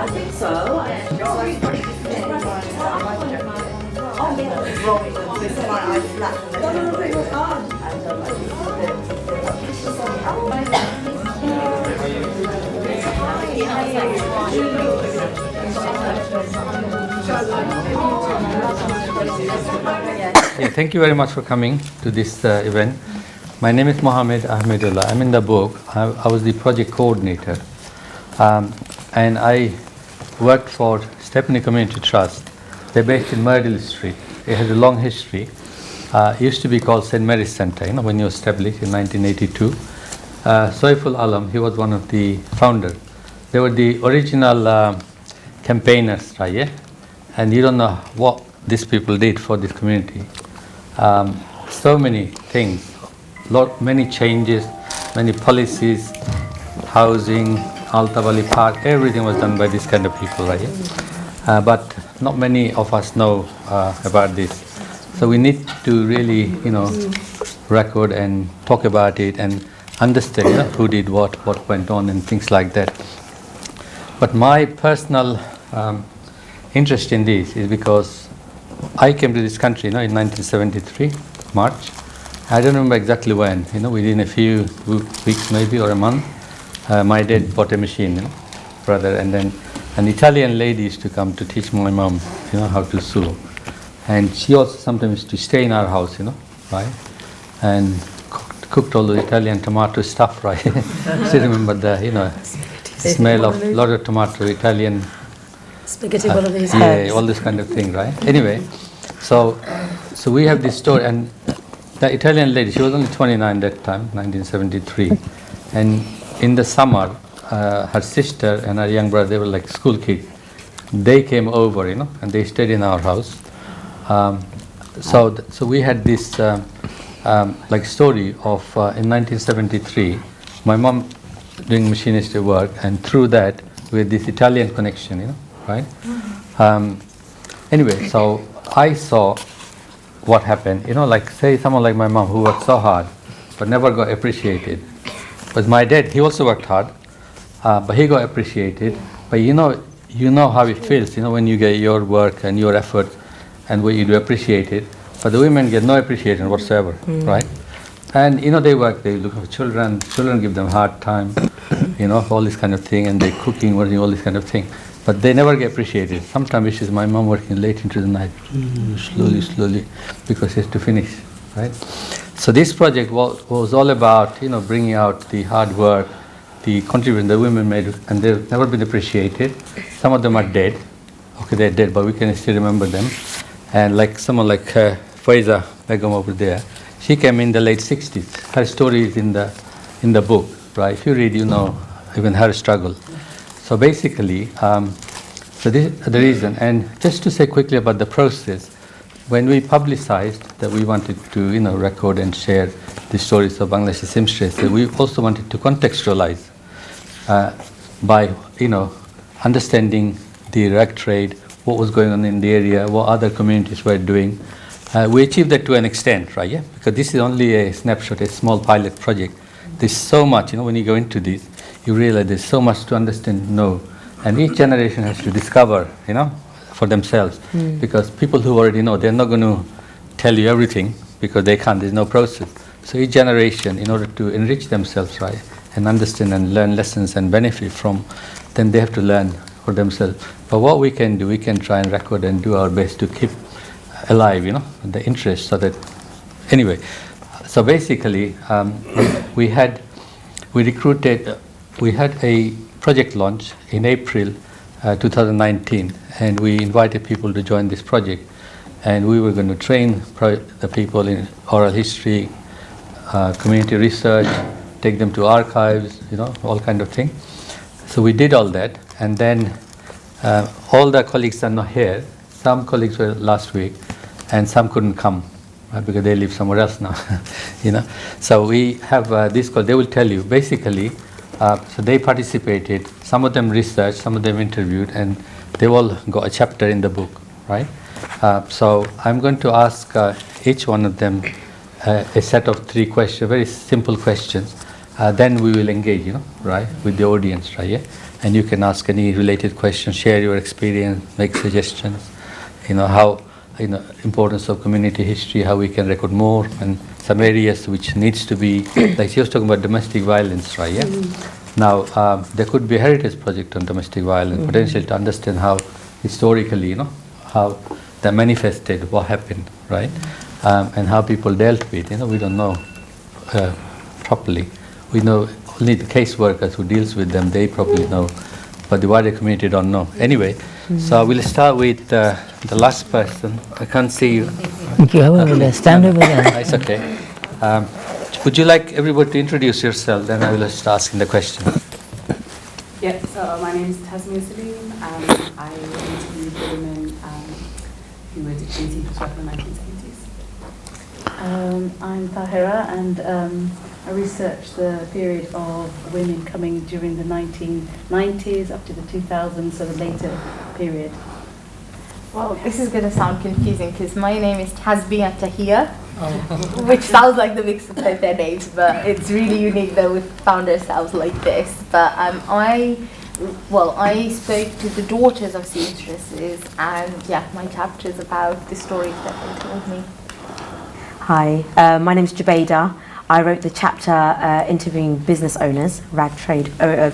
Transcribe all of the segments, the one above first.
I think so. Yeah, thank you very much for coming to this event. My name is Mohammed Ahmedullah. I'm in the book. I was the project coordinator. And I worked for Stepney Community Trust. They're based in Myrtle Street. It has a long history. It used to be called St. Mary's Centre, when you established in 1982. Soiful Alam, he was one of the founders. They were the original campaigners, right? Yeah? And you don't know what these people did for this community. So many things, many changes, many policies, housing, Alta Valley Park, everything was done by this kind of people, right? But not many of us know about this. So we need to really, record and talk about it and understand who did what went on and things like that. But my personal interest in this is because I came to this country, in 1973, March. I don't remember exactly when, within a few weeks maybe or a month. My dad bought a machine, brother, and then an Italian lady used to come to teach my mom, how to sew. And she also sometimes used to stay in our house, right? And cooked all the Italian tomato stuff, right? Still remember the, smell of a lot of tomato, Italian. Spaghetti bolognese. Yeah, all this kind of thing, right? Anyway, so we have this story, and the Italian lady, she was only 29 that time, 1973, and in the summer, her sister and her young brother, they were like school kids. They came over, and they stayed in our house. So we had this story of in 1973, my mom doing machinist work, and through that, with this Italian connection, right? Anyway, so I saw what happened, like say someone like my mom who worked so hard, but never got appreciated. But my dad, he also worked hard, but he got appreciated. But you know how it feels, when you get your work and your effort and what you do appreciated. But the women get no appreciation whatsoever, right? And they work, they look for children give them hard time, all this kind of thing, and they're cooking, working, all this kind of thing. But they never get appreciated. Sometimes it's just my mom working late into the night, slowly, because she has to finish, right? So this project was all about, bringing out the hard work, the contribution the women made, and they've never been appreciated. Some of them are dead. Okay, they're dead, but we can still remember them. And like someone like Faiza Begum over there, she came in the late 60s. Her story is in the book, right? If you read, even her struggle. So basically, so this is the reason. And just to say quickly about the process, when we publicized that we wanted to, record and share the stories of Bangladeshi seamstresses, we also wanted to contextualize by, understanding the rag trade, what was going on in the area, what other communities were doing. We achieved that to an extent, right? Yeah, because this is only a snapshot, a small pilot project. There's so much, when you go into this, you realize there's so much to understand, know, and each generation has to discover, for themselves, because people who already know, they're not going to tell you everything because they can't. There's no process. So each generation, in order to enrich themselves, right, and understand and learn lessons and benefit from, then they have to learn for themselves. But what we can do, we can try and record and do our best to keep alive, the interest, so that anyway. So basically, we had a project launch in April 2019, and we invited people to join this project, and we were going to train the people in oral history, community research, take them to archives, all kind of thing. So we did all that, and then all the colleagues are not here. Some colleagues were last week, and some couldn't come because they live somewhere else now. So we have this call. They will tell you basically. So they participated. Some of them researched, some of them interviewed, and they all got a chapter in the book, right? So I'm going to ask each one of them a set of 3 questions, very simple questions. then we will engage, right, with the audience, right? Yeah, and you can ask any related questions, share your experience, make suggestions. How importance of community history, how we can record more, and some areas which needs to be like she was talking about domestic violence, right? Yeah. Now there could be a heritage project on domestic violence, potentially to understand how historically, how that manifested, what happened, right, and how people dealt with. We don't know properly. We know only the caseworkers who deals with them, they probably know, but the wider community don't know. Anyway, so we'll start with the last person. I can't see you. Thank you. Over there. Stand over there. It's okay. Would you like everybody to introduce yourself? Then I will start asking the question. Yeah, so my name is Tasmia Salim. I interviewed the women who were detained in the 1970s. I'm Tahera, and I researched the period of women coming during the 1990s up to the 2000s, so the later period. Well, this is going to sound confusing because my name is Tasmia Tahia, which sounds like the mix of both their names, but it's really unique that we found ourselves like this. But I spoke to the daughters of seamstresses, and yeah, my chapter is about the stories that they told me. Hi, my name is Jubaida. I wrote the chapter interviewing business owners, rag trade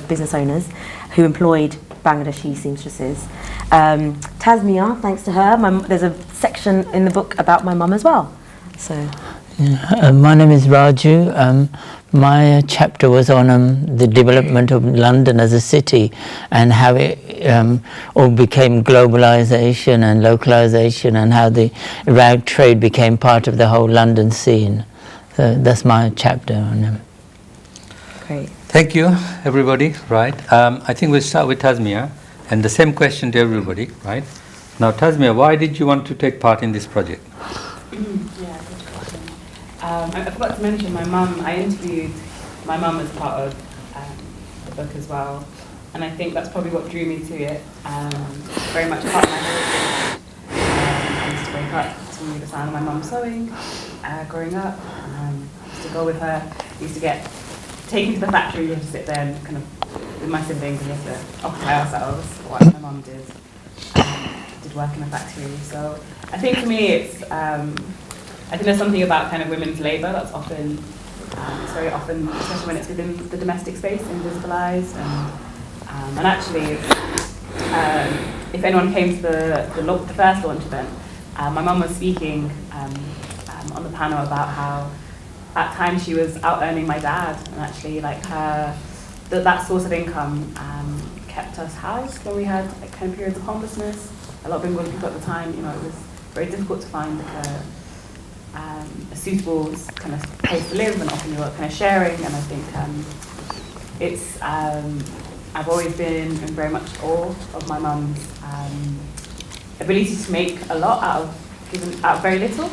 business owners, who employed Bangladeshi seamstresses. Tasmia, thanks to her, there's a section in the book about my mum as well. So, my name is Raju. My chapter was on the development of London as a city and how it all became globalization and localization, and how the rag trade became part of the whole London scene. So that's my chapter on them. great. Thank you, everybody. Right. I think we'll start with Tasmia, and the same question to everybody. Right. Now, Tasmia, why did you want to take part in this project? Yeah, good question. I forgot to mention my mum. I interviewed my mum as part of the book as well, and I think that's probably what drew me to it. Very much part of my heritage. I used to wake up to the sound of my mum sewing growing up. I used to go with her. I used to get taken to the factory. We had to sit there and kind of with my siblings, and we had to occupy ourselves. What my mum did work in a factory. So I think for me, it's I think there's something about kind of women's labour that's often, it's very often, especially when it's within the domestic space, invisibilised. And actually, if anyone came to the first launch event, my mum was speaking on the panel about how at times she was out earning my dad, and actually like that source of income kept us housed when we had like kind of periods of homelessness. A lot of Bengali people at the time, it was very difficult to find like a suitable kind of place to live, and often you were kind of sharing. And I think it's I've always been in very much awe of my mum's ability to make a lot out of very little.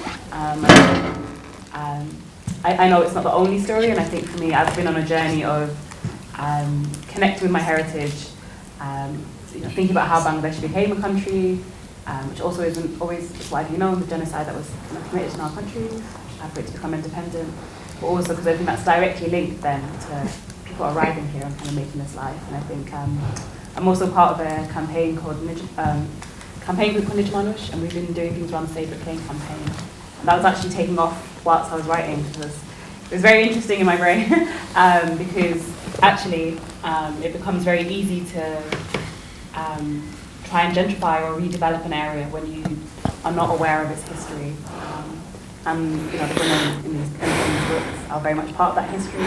I know it's not the only story, and I think for me, I've been on a journey of connecting with my heritage. Thinking about how Bangladesh became a country, which also isn't always widely known, the genocide that was committed in our country for it to become independent, but also because I think that's directly linked then to people arriving here and kind of making this life. And I think I'm also part of a campaign called campaign group called Nijmanush, and we've been doing things around the Save It Plain campaign. And that was actually taking off whilst I was writing, because it was very interesting in my brain because actually it becomes very easy to try and gentrify or redevelop an area when you are not aware of its history. And the women in these books are very much part of that history.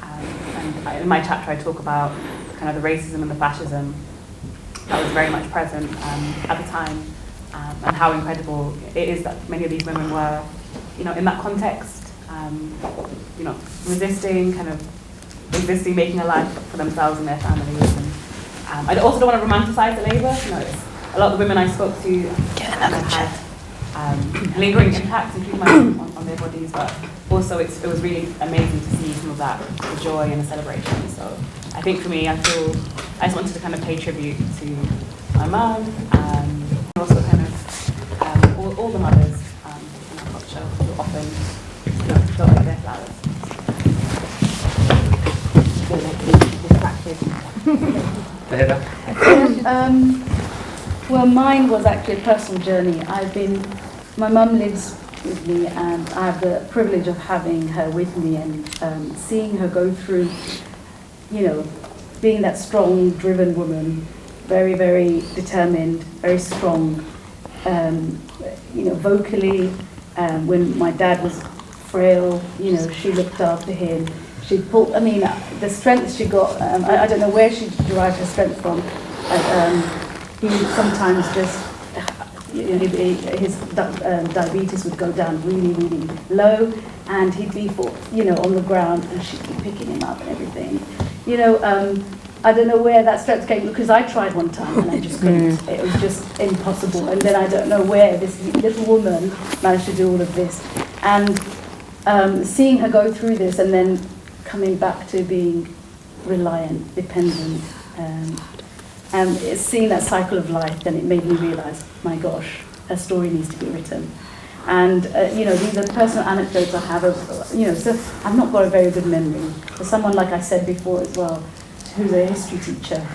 And in my chapter I talk about kind of the racism and the fascism that was very much present at the time, and how incredible it is that many of these women were, in that context, resisting, kind of existing, making a life for themselves and their families. And I also don't want to romanticize the labour. A lot of the women I spoke to had lingering impacts, including my own, on their bodies, but also it was really amazing to see some of that joy and the celebration. So I think for me, I just wanted to kind of pay tribute to my mum, and also kind of all the mothers in our culture who often don't like their flowers. Tahera? Well, mine was actually a personal journey. My mum lives with me, and I have the privilege of having her with me and seeing her go through, being that strong, driven woman, very, very determined, very strong, vocally. When my dad was frail, she looked after him. She pulled, the strength she got, I don't know where she derived her strength from. He sometimes just, his diabetes would go down really, really low, and he'd be on the ground, and she'd be picking him up and everything. I don't know where that strength came, because I tried one time and I just couldn't. It was just impossible. And then I don't know where this little woman managed to do all of this. And seeing her go through this and then coming back to being reliant, dependent, and seeing that cycle of life, then it made me realise, my gosh, her story needs to be written. And these are personal anecdotes I have of, so I've not got a very good memory. For someone, like I said before as well, who's a history teacher,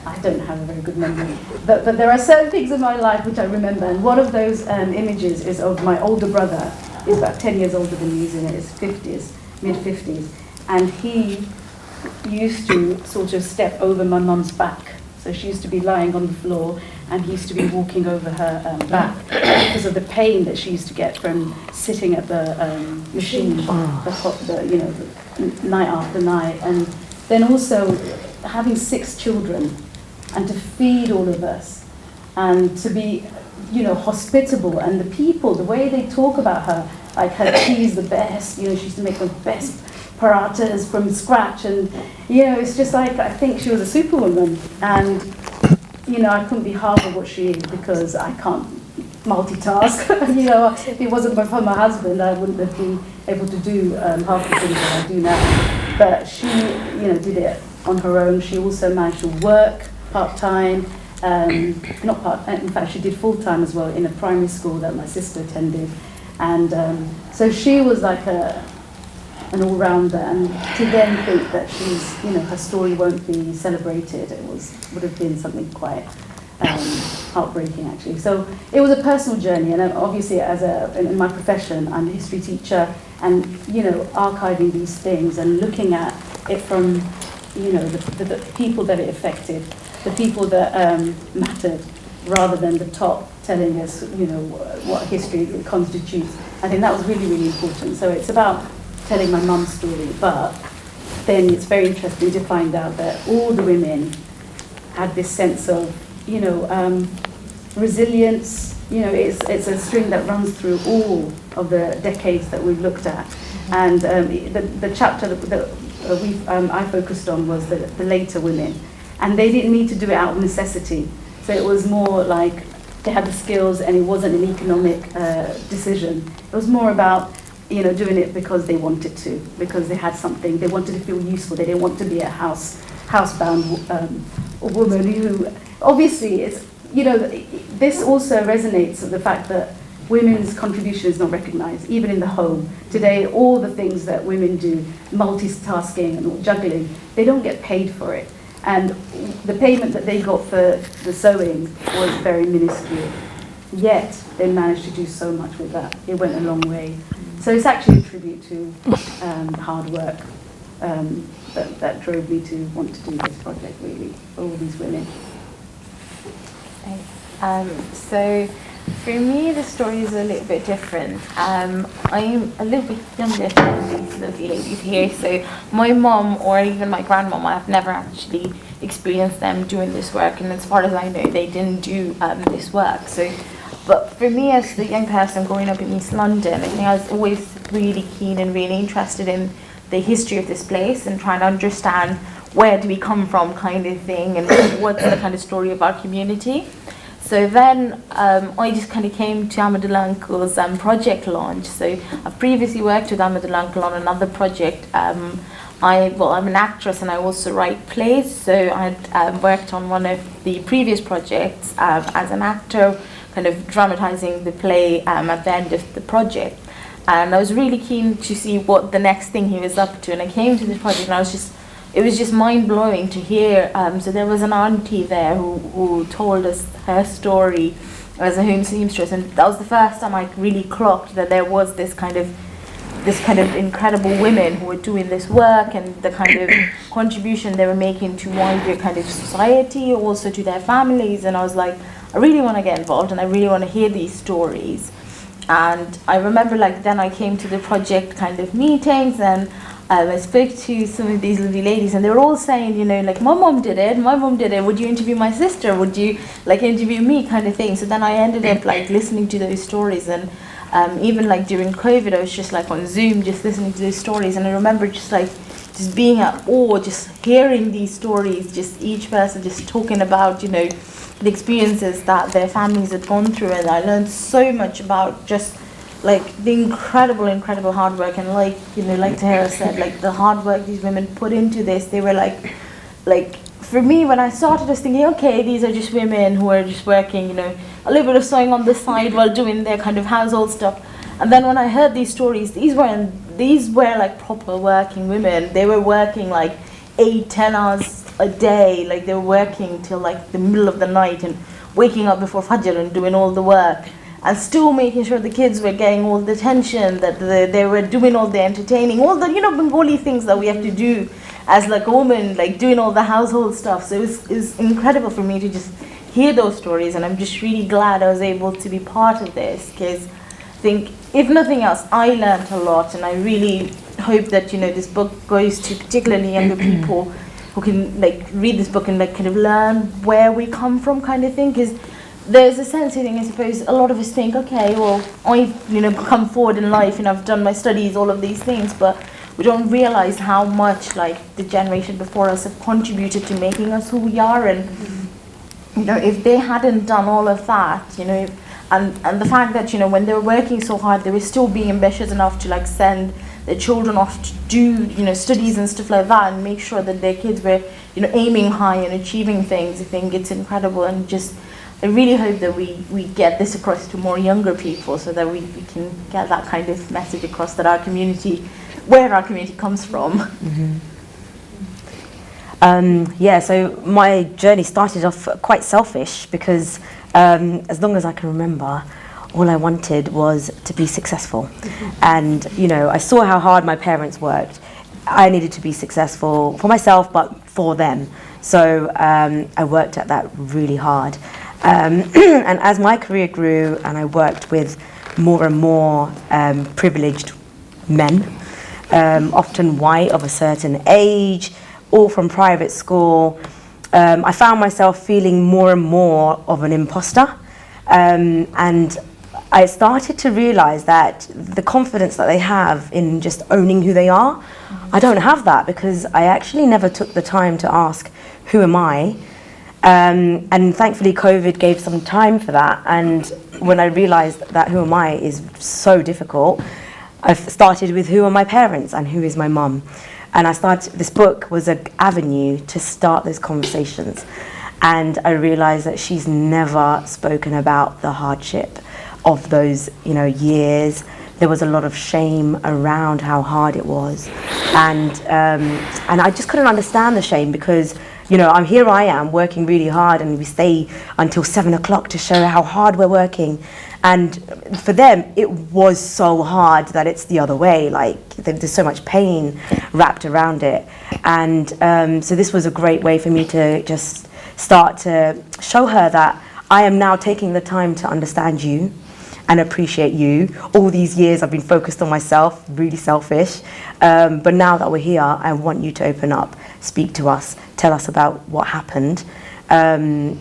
I don't have a very good memory. But there are certain things in my life which I remember, and one of those images is of my older brother. He's about 10 years older than me, he's in his 50s, mid-50s, and he used to sort of step over my mum's back. So she used to be lying on the floor, and he used to be walking over her back because of the pain that she used to get from sitting at the machine, the night after night. And then also having 6 children, and to feed all of us, and to be, hospitable, and the people, the way they talk about her, like her tea's the best, she used to make the best parathas from scratch, and it's just like, I think she was a superwoman, and I couldn't be half of what she is because I can't multitask. If it wasn't for my husband, I wouldn't have been able to do half the things that I do now. But she, did it on her own. She also managed to work part-time, not part, in fact she did full-time as well in a primary school that my sister attended. And so she was like an all-rounder, and to then think that she's, her story won't be celebrated, would have been something quite heartbreaking actually. So it was a personal journey, and obviously in my profession, I'm a history teacher, and archiving these things and looking at it from the people that it affected, the people that mattered, rather than the top telling us what history constitutes. I think that was really, really important. So it's about telling my mum's story, but then it's very interesting to find out that all the women had this sense of resilience. It's a string that runs through all of the decades that we've looked at. And the chapter that I focused on was the later women, and they didn't need to do it out of necessity. So it was more like they had the skills, and it wasn't an economic decision. It was more about doing it because they wanted to, because they had something, they wanted to feel useful. They didn't want to be a housebound woman who, obviously, it's this also resonates with the fact that women's contribution is not recognised, even in the home. Today, all the things that women do, multitasking and juggling, they don't get paid for it. And the payment that they got for the sewing was very minuscule. Yet, they managed to do so much with that. It went a long way. So it's actually a tribute to hard work that drove me to want to do this project, really, for all these women. So for me, the story is a little bit different. I'm a little bit younger than these lovely ladies here, so my mum or even my grandmom, I've never actually experienced them doing this work, and as far as I know, they didn't do this work. But for me, as the young person growing up in East London, I think I was always really keen and really interested in the history of this place and trying to understand where do we come from, kind of thing, and what's the kind of story of our community. So then I just kind of came to Amadul Uncle's project launch. So I've previously worked with Amadul Uncle on another project. I'm an actress and I also write plays. So I had worked on one of the previous projects as an actor, kind of dramatizing the play at the end of the project. And I was really keen to see what the next thing he was up to. And I came to this project and I was just it was just mind-blowing to hear. So there was an auntie there who told us her story as a home seamstress, and that was the first time I really clocked that there was this kind of incredible women who were doing this work, and the kind of contribution they were making to wider kind of society, also to their families. And I was like, I really want to get involved, and I really want to hear these stories. And I remember, like, then I came to the project kind of meetings, and I spoke to some of these lovely ladies, and they were all saying, you know, like, my mom did it, would you interview my sister, would you like interview me, kind of thing. So then I ended up like listening to those stories, and even like during COVID, I was just like on Zoom, just listening to those stories. And I remember just being at awe, just hearing these stories, just each person just talking about, you know, the experiences that their families had gone through. And I learned so much about just like the incredible hard work. And like, you know, like Tahera said, like the hard work these women put into this, they were like for me, when I started, I was thinking, okay, these are just women who are just working, you know, a little bit of sewing on the side while doing their kind of household stuff. And then when I heard these stories, these were like proper working women. They were working like 8-10 hours a day, like they were working till like the middle of the night and waking up before Fajr and doing all the work, and still making sure the kids were getting all the attention, that they were doing all the entertaining, all the, you know, Bengali things that we have to do as like a woman, like doing all the household stuff. So it was incredible for me to just hear those stories, and I'm just really glad I was able to be part of this, because I think, if nothing else, I learned a lot, and I really hope that, you know, this book goes to particularly younger people who can like read this book and like kind of learn where we come from, kind of thing. Because there's a sense, I think, I suppose a lot of us think, okay, well, I've, you know, come forward in life and I've done my studies, all of these things, but we don't realize how much like the generation before us have contributed to making us who we are. And you know, if they hadn't done all of that, you know, and the fact that, you know, when they were working so hard, they were still being ambitious enough to like send their children off to do, you know, studies and stuff like that, and make sure that their kids were, you know, aiming high and achieving things. I think it's incredible, and just I really hope that we get this across to more younger people, so that we can get that kind of message across, that our community, where our community comes from. Yeah, so my journey started off quite selfish, because as long as I can remember, all I wanted was to be successful. And, you know, I saw how hard my parents worked. I needed to be successful for myself, but for them. So I worked at that really hard. And as my career grew and I worked with more and more privileged men, often white, of a certain age, all from private school, I found myself feeling more and more of an imposter. And I started to realize that the confidence that they have in just owning who they are, I don't have that, because I actually never took the time to ask, who am I? And thankfully COVID gave some time for that. And when I realized that who am I is so difficult, I started with who are my parents and who is my mum. And this book was an avenue to start those conversations. And I realized that she's never spoken about the hardship of those, you know, years. There was a lot of shame around how hard it was. And I just couldn't understand the shame, because, you know, here I am working really hard, and we stay until 7 o'clock to show how hard we're working. And for them, it was so hard that it's the other way. Like, there's so much pain wrapped around it. And so this was a great way for me to just start to show her that I am now taking the time to understand you and appreciate you. All these years I've been focused on myself, really selfish. But now that we're here, I want you to open up, speak to us, tell us about what happened. And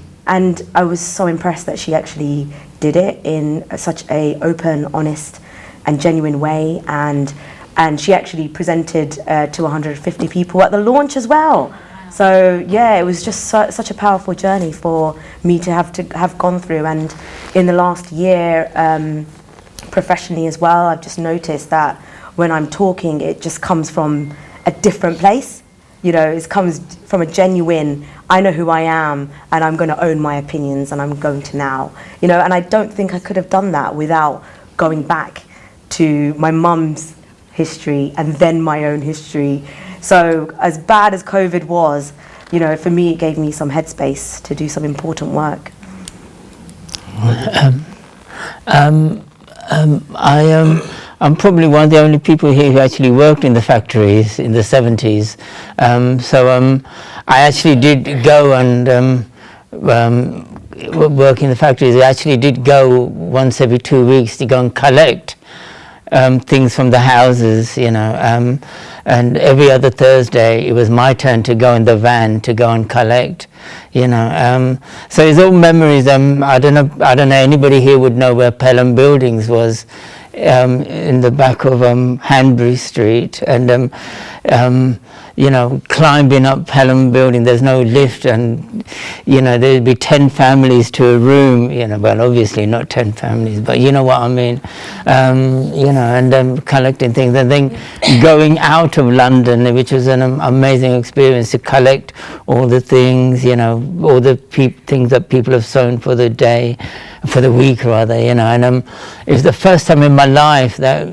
I was so impressed that she actually did it in such a open, honest and genuine way. And she actually presented to 150 people at the launch as well. So yeah, it was just such a powerful journey for me to have gone through. And in the last year, professionally as well, I've just noticed that when I'm talking, it just comes from a different place. You know, it comes from a genuine, I know who I am, and I'm going to own my opinions, and I'm going to now. You know, and I don't think I could have done that without going back to my mum's history and then my own history. So as bad as COVID was, you know, for me it gave me some headspace to do some important work. I'm probably one of the only people here who actually worked in the factories in the 70s. I actually did go and work in the factories. I actually did go once every 2 weeks to go and collect things from the houses, you know, and every other Thursday it was my turn to go in the van to go and collect, you know. So it's all memories. I don't know anybody here would know where Pelham Buildings was, in the back of Hanbury Street, and you know, climbing up Pelham Building, there's no lift, and you know, there'd be 10 families to a room, you know, well obviously not 10 families, but you know what I mean, you know, and collecting things, and then going out of London, which was an amazing experience, to collect all the things, you know, all the things that people have sewn for the day, for the week rather, you know. And it was the first time in my life that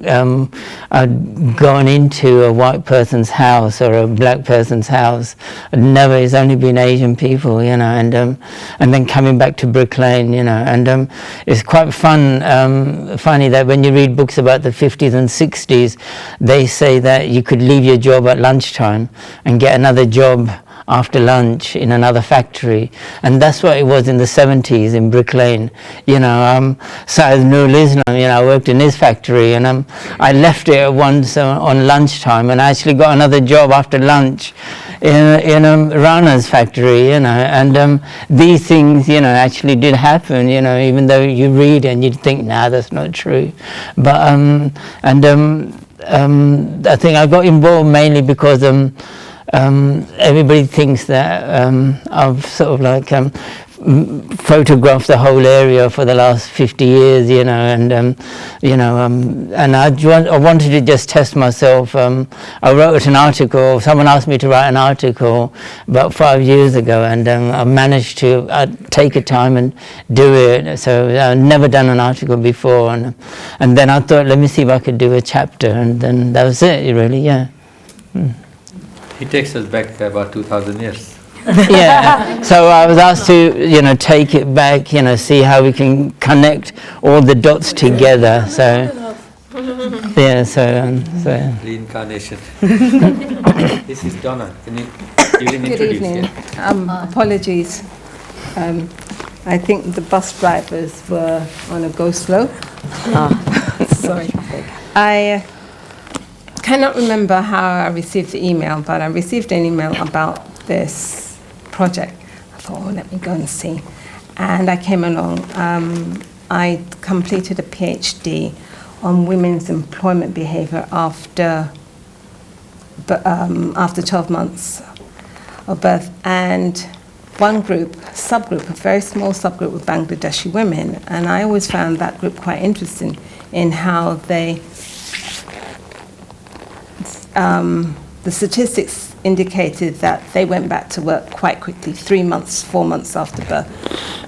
I'd gone into a white person's house or a black person's house. It's only been Asian people, you know, and then coming back to Brick Lane, you know, and it's quite funny that when you read books about the 50s and 60s, they say that you could leave your job at lunchtime and get another job after lunch in another factory, and that's what it was in the 70s in Brick Lane, you know. Syed Nurul Islam, you know, I worked in his factory, and I left it once on lunchtime, and I actually got another job after lunch in Rana's factory, you know. And these things, you know, actually did happen, you know, even though you read and you'd think, nah, that's not true. But I think I got involved mainly because everybody thinks that I've sort of like photographed the whole area for the last 50 years, you know, and you know, and I wanted to just test myself. I wrote an article. Someone asked me to write an article about 5 years ago, and I managed to take a time and do it. So I'd never done an article before, and then I thought, let me see if I could do a chapter, and then that was it, really, yeah. He takes us back about 2,000 years. Yeah, so I was asked to, you know, take it back, you know, see how we can connect all the dots together. So, yeah, so. Reincarnation. This is Dona. Can you Good evening. Apologies. I think the bus drivers were on a go slow. Sorry. I cannot remember how I received the email, but I received an email about this project. I thought, oh, let me go and see. And I came along. I completed a PhD on women's employment behavior after 12 months of birth. And one subgroup, a very small subgroup of Bangladeshi women, and I always found that group quite interesting in how they the statistics indicated that they went back to work quite quickly, 3 months, 4 months after birth.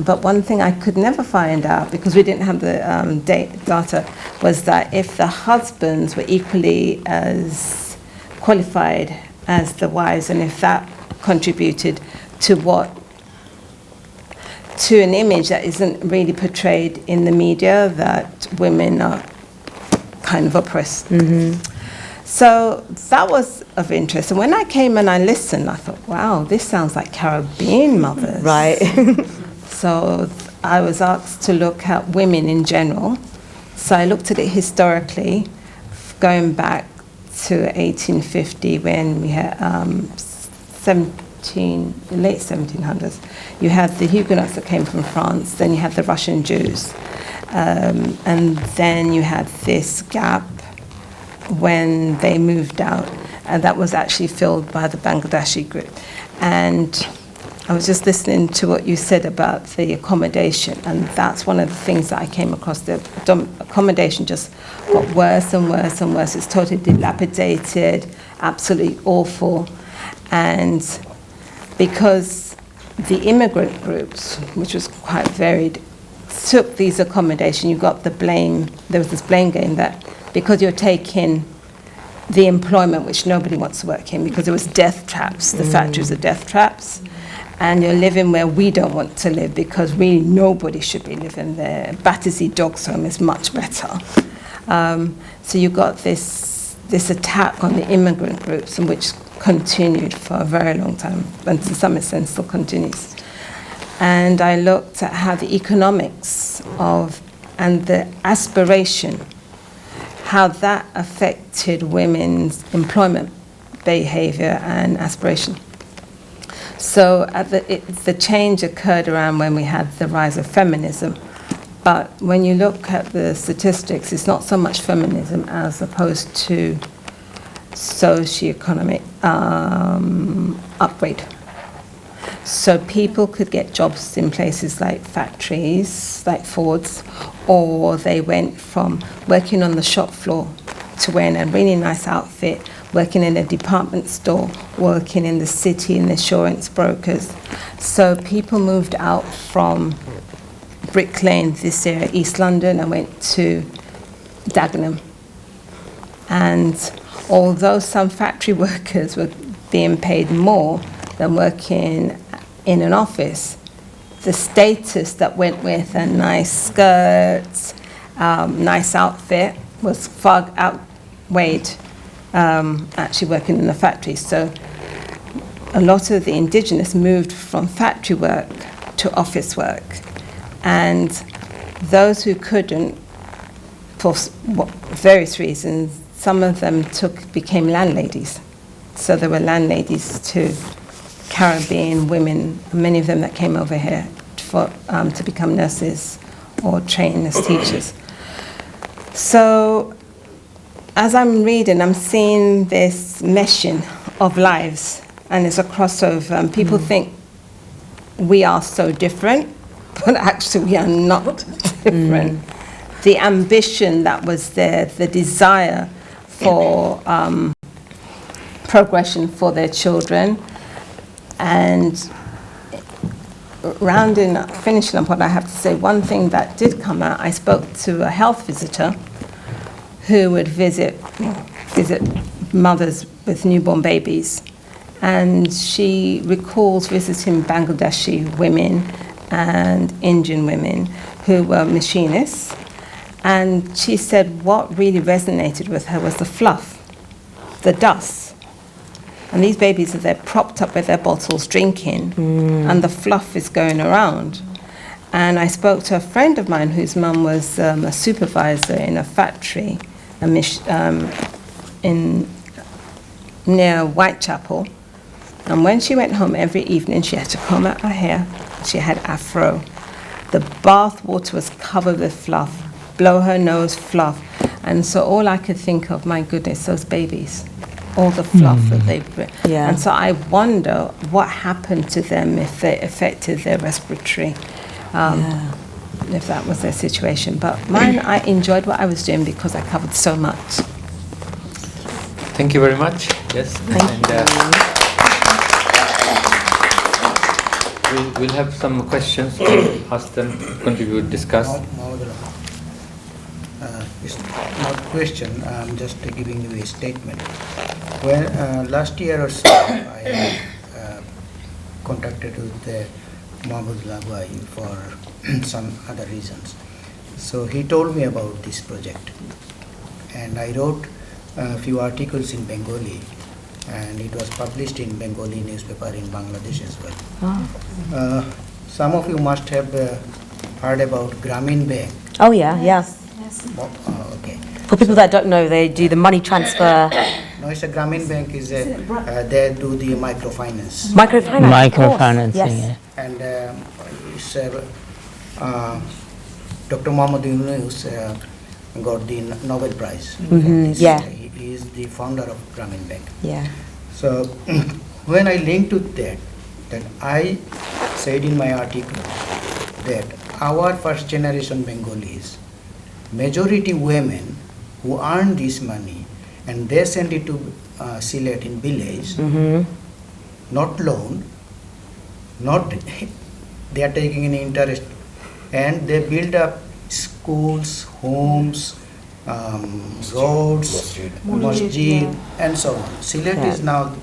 But one thing I could never find out, because we didn't have the data, was that if the husbands were equally as qualified as the wives, and if that contributed to an image that isn't really portrayed in the media, that women are kind of oppressed. Mm-hmm. So that was of interest. And when I came and I listened, I thought, wow, this sounds like Caribbean mothers. Right. So I was asked to look at women in general. So I looked at it historically, going back to 1850, when we had late 1700s. You had the Huguenots that came from France, then you had the Russian Jews. And then you had this gap when they moved out, and that was actually filled by the Bangladeshi group. And I was just listening to what you said about the accommodation, and that's one of the things that I came across. The accommodation just got worse and worse and worse. It's totally dilapidated, absolutely awful. And because the immigrant groups, which was quite varied, took these accommodation, you got the blame. There was this blame game that because you're taking the employment which nobody wants to work in because it was death traps. The factories are death traps. And you're living where we don't want to live because really nobody should be living there. Battersea Dogs Home is much better. So you got this attack on the immigrant groups, and which continued for a very long time, and to some extent still continues. And I looked at how the economics of and the aspiration, how that affected women's employment behavior and aspiration. So the change occurred around when we had the rise of feminism. But when you look at the statistics, it's not so much feminism as opposed to socioeconomic upgrade. So people could get jobs in places like factories, like Ford's, or they went from working on the shop floor to wearing a really nice outfit, working in a department store, working in the city in insurance brokers. So people moved out from Brick Lane, this area, East London, and went to Dagenham. And although some factory workers were being paid more than working in an office, the status that went with a nice skirt, nice outfit was far outweighed actually working in the factory. So a lot of the indigenous moved from factory work to office work. And those who couldn't, for various reasons, some of them became landladies. So there were landladies to Caribbean women, many of them that came over here to become nurses or train as teachers. So as I'm reading, I'm seeing this meshing of lives, and it's a crossover. People think we are so different, but actually we are not different. The ambition that was there, the desire for progression for their children, and finishing up what I have to say, one thing that did come out, I spoke to a health visitor who would visit mothers with newborn babies, and she recalls visiting Bangladeshi women and Indian women who were machinists, and she said what really resonated with her was the fluff, the dust. And these babies are there propped up with their bottles drinking, and the fluff is going around. And I spoke to a friend of mine whose mum was a supervisor in a factory near Whitechapel. And when she went home every evening, she had to comb out her hair. She had afro. The bath water was covered with fluff, blow her nose, fluff. And so all I could think of, my goodness, those babies, all the fluff that they bring. Yeah. And so I wonder what happened to them if they affected their respiratory, if that was their situation. But mine, I enjoyed what I was doing because I covered so much. Thank you very much. Yes. We'll have some questions. Ask them, contribute, discuss. It's not a question, I'm just giving you a statement. When last year or so, I contacted with Mahmoud Lagwai for some other reasons. So he told me about this project, and I wrote a few articles in Bengali, and it was published in Bengali newspaper in Bangladesh as well. Some of you must have heard about Grameen Bank. Oh yeah, yes. Okay. For people that don't know, they do the money transfer. No, it's a Grameen Bank is they do the microfinance. Microfinancing, yes. And it's Dr. Muhammad Yunus got the Nobel Prize. Yeah. He is the founder of Grameen Bank. Yeah. So when I linked to that I said in my article that our first generation Bengalis, majority women who earn this money and they send it to Sylhet in village, not loan, not they are taking any interest, and they build up schools, homes, roads, masjid, and so on. Sylhet is now,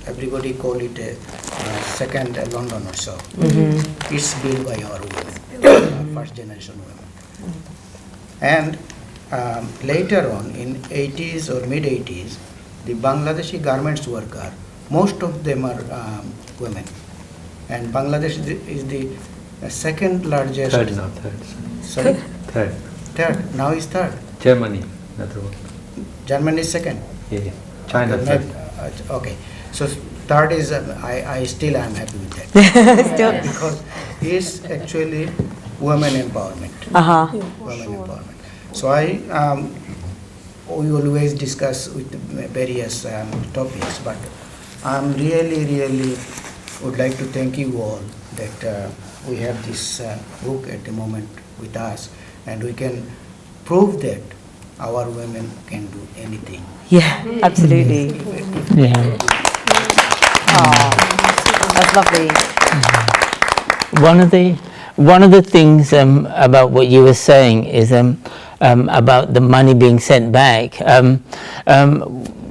everybody call it a second London or so. It's built by our women, first generation women. And later on, in 80s or mid 80s, the Bangladeshi garments worker, most of them are women. And Bangladesh is the second largest. Third now, third. Sorry? Third. Third. Now is third. Germany, another one. Germany is second. Yeah. China Okay, third. okay. So third is, I still am happy with that. Because it's actually women empowerment. Women empowerment. So we always discuss with various topics, but I'm really would like to thank you all that we have this book at the moment with us, and we can prove that our women can do anything. Yeah, absolutely. Yeah. That's lovely. One of the things about what you were saying is about the money being sent back.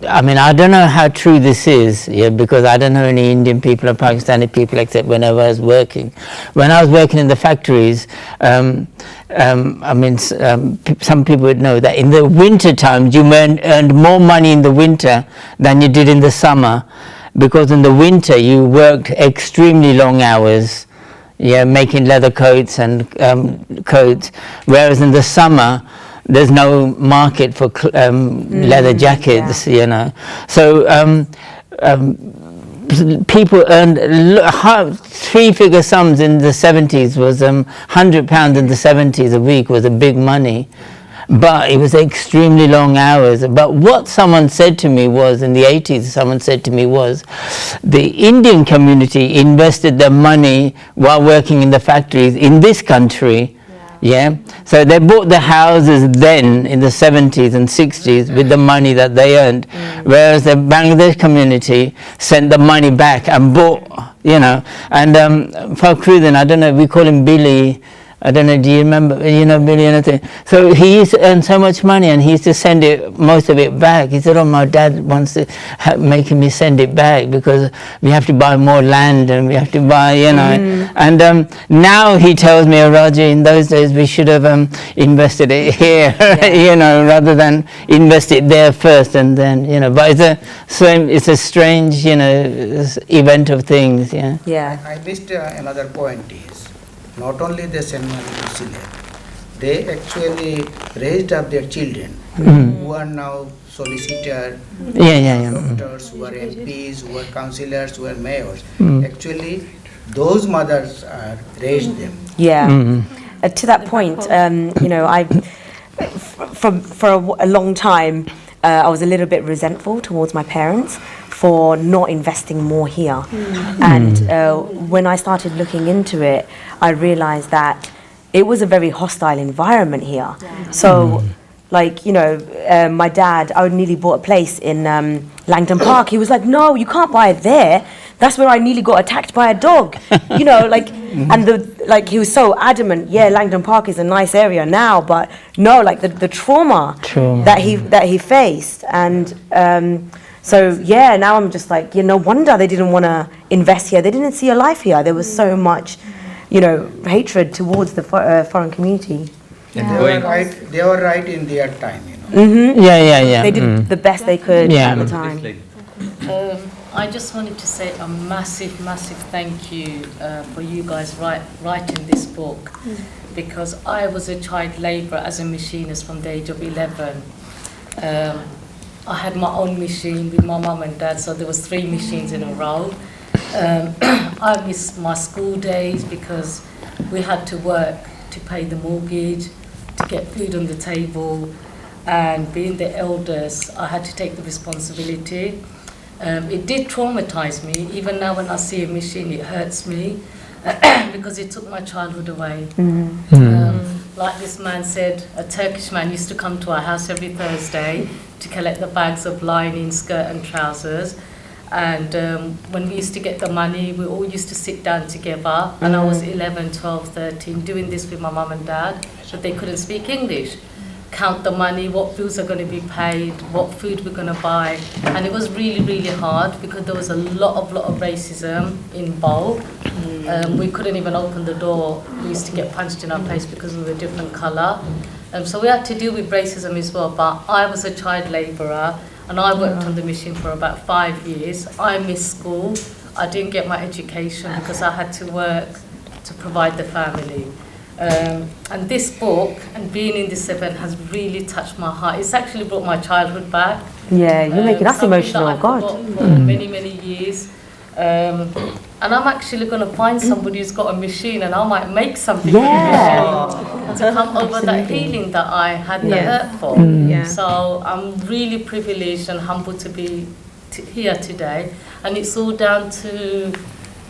I mean, I don't know how true this is, because I don't know any Indian people or Pakistani people except whenever I was working. When I was working in the factories, some people would know that in the winter times you earned more money in the winter than you did in the summer, because in the winter you worked extremely long hours, making leather coats and coats, whereas in the summer there's no market for leather jackets, So people earned three-figure sums in the 70s. Was £100 in the 70s a week was a big money, but it was extremely long hours. But what someone said to me was, in the 80s, the Indian community invested their money while working in the factories in this country. So they bought the houses then in the 70s and 60s with the money that they earned, whereas the Bangladesh community sent the money back and bought, and Fakhrudin, I don't know, we call him Billy. I don't know, do you remember, Billy? So he used to earn so much money and he used to send most of it back. He said, my dad wants to making me send it back because we have to buy more land and we have to buy, And now he tells me, Raju, in those days we should have invested it here, rather than invest it there first and then, But it's a strange, event of things, I missed another point is, not only they send money to Sylhet, they actually raised up their children who are now solicitors, doctors, who are MPs, who are councillors, who are mayors. Actually, those mothers raised them. To that point, I for a long time I was a little bit resentful towards my parents for not investing more here. And when I started looking into it, I realized that it was a very hostile environment here. So, my dad, I nearly bought a place in Langton Park. He was like, no, you can't buy it there. That's where I nearly got attacked by a dog. And he was so adamant, Langton Park is a nice area now, but no, the trauma that he faced. And now I'm just like, no wonder they didn't want to invest here. They didn't see a life here. There was so much, hatred towards the foreign community. They were right in their time, They did the best they could at the time. I just wanted to say a massive thank you for you guys writing this book, because I was a child labourer as a machinist from the age of 11. I had my own machine with my mum and dad, so there was 3 machines in a row. I missed my school days because we had to work to pay the mortgage, to get food on the table, and being the eldest, I had to take the responsibility. It did traumatize me. Even now when I see a machine, it hurts me because it took my childhood away. Like this man said, a Turkish man used to come to our house every Thursday to collect the bags of lining, skirt and trousers. And when we used to get the money, we all used to sit down together. And I was 11, 12, 13, doing this with my mum and dad, but they couldn't speak English. count the money, what bills are going to be paid, what food we're going to buy. And it was really, really hard because there was a lot of racism involved. We couldn't even open the door. We used to get punched in our face because we were a different colour. So we had to deal with racism as well. But I was a child labourer and I worked on the machine for about 5 years. I missed school. I didn't get my education because I had to work to provide the family. And this book and being in this event has really touched my heart. It's actually brought my childhood back. Yeah, you're making us emotional, that I God. forgot for many, many years. And I'm actually going to find somebody who's got a machine and I might make something with the machine to come over that healing that I had the hurt for. So I'm really privileged and humbled to be here today. And it's all down to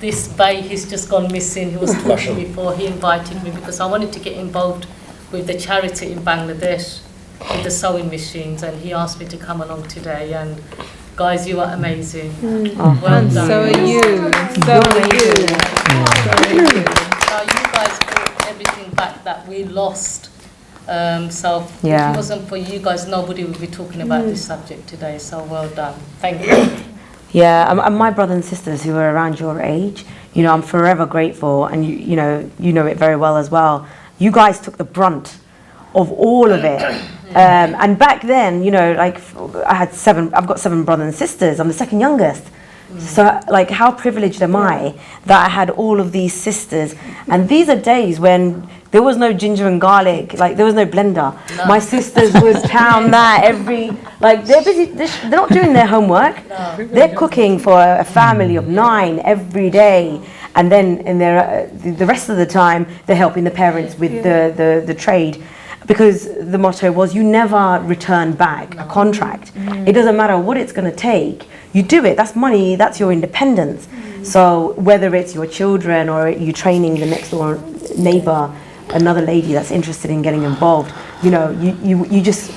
this bay, he's just gone missing. He was talking before, he invited me because I wanted to get involved with the charity in Bangladesh with the sewing machines, and he asked me to come along today. And guys, you are amazing. Well done. So are you. So are you. So you guys brought everything back that we lost. So if it wasn't for you guys, nobody would be talking about this subject today. So well done. Thank you. Yeah, and my brothers and sisters who are around your age, you know, I'm forever grateful, and you know it very well as well. You guys took the brunt of all of it. And back then, you know, like I've got 7 brothers and sisters. I'm the second youngest. So like, how privileged am I that I had all of these sisters? And these are days when there was no ginger and garlic, like there was no blender. No. My sisters would pound that they're busy, they're not doing their homework. No. They're cooking for a family of 9 every day. And then in the rest of the time, they're helping the parents with the trade. Because the motto was, you never return back a contract. It doesn't matter what it's going to take. You do it. That's money. That's your independence. So whether it's your children or you training the next door neighbor, another lady that's interested in getting involved, you know, you just,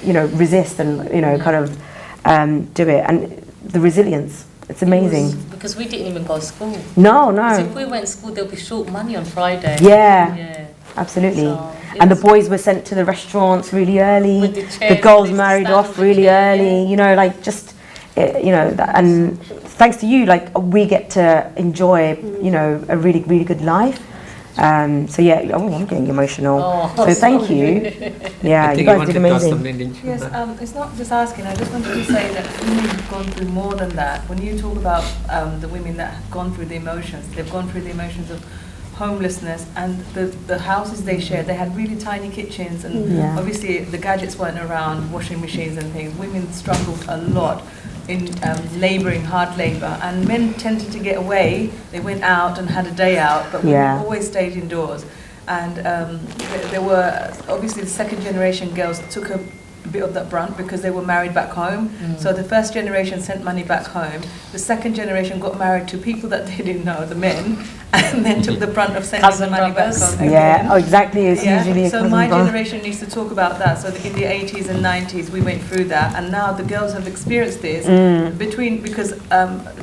you know, resist and, you know, kind of do it. And the resilience, it's amazing. Because we didn't even go to school. No. Because if we went to school, there'll be short money on Friday. Yeah. Absolutely. So and the boys were sent to the restaurants really early. The girls married off really early. You know, like just, you know, and thanks to you, like we get to enjoy, you know, a really, really good life. So yeah, I'm getting emotional. So thank you. Yeah, you guys did amazing. Yes, it's not just asking. I just wanted to say that women have gone through more than that. When you talk about the women that have gone through the emotions, they've gone through the emotions of homelessness and the houses they shared. They had really tiny kitchens, and obviously the gadgets weren't around, washing machines and things. Women struggled a lot in labouring, hard labour, and men tended to get away. They went out and had a day out, but women always stayed indoors. And there were obviously the second generation girls took a bit of that brunt because they were married back home. So the first generation sent money back home. The second generation got married to people that they didn't know, the men, and then took the brunt of sending the money back home again. Yeah, exactly. It's usually a so my generation needs to talk about that. So in the 80s and 90s we went through that, and now the girls have experienced this because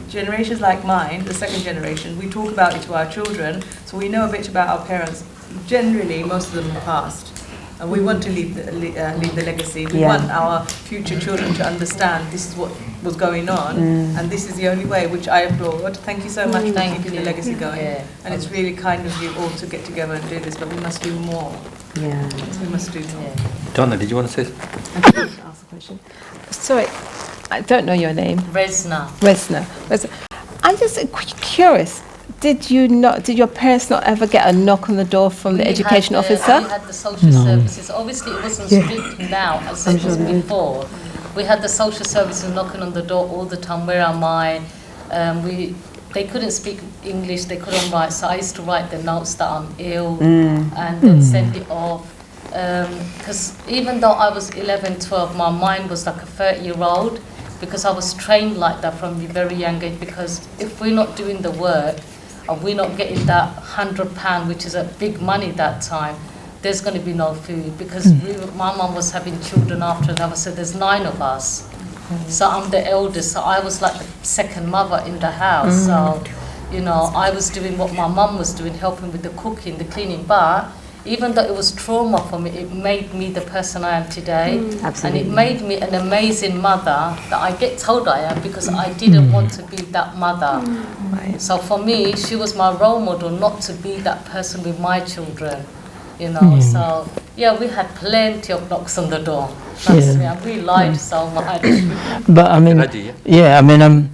generations like mine, the second generation, we talk about it to our children, so we know a bit about our parents. Generally, most of them have passed. And we want to leave the legacy. We want our future children to understand this is what was going on, and this is the only way, which I applaud. Thank you so much for keeping the legacy going. And it's really kind of you all to get together and do this, but we must do more. We must do more. Dona, did you want to say something? I can ask a question. Sorry, I don't know your name. Resna. I'm just curious. Did your parents not ever get a knock on the door from the education officer? We had the social services. Obviously, it wasn't strict now as it was before. We had the social services knocking on the door all the time. Where am I? They couldn't speak English. They couldn't write. So I used to write the notes that I'm ill and then send it off. Because even though I was 11, 12, my mind was like a 30-year-old because I was trained like that from a very young age. Because if we're not doing the work, and we're not getting that £100, which is a big money that time, there's going to be no food. Because my mum was having children after another, so there's 9 of us. So I'm the eldest, so I was like the second mother in the house. So, you know, I was doing what my mum was doing, helping with the cooking, the cleaning. But even though it was trauma for me, it made me the person I am today. Absolutely. And it made me an amazing mother that I get told I am because I didn't want to be that mother. Right. So for me, she was my role model not to be that person with my children, you know. So yeah, we had plenty of knocks on the door. Trust me, we lied so much. But I mean, Raju, yeah, I mean,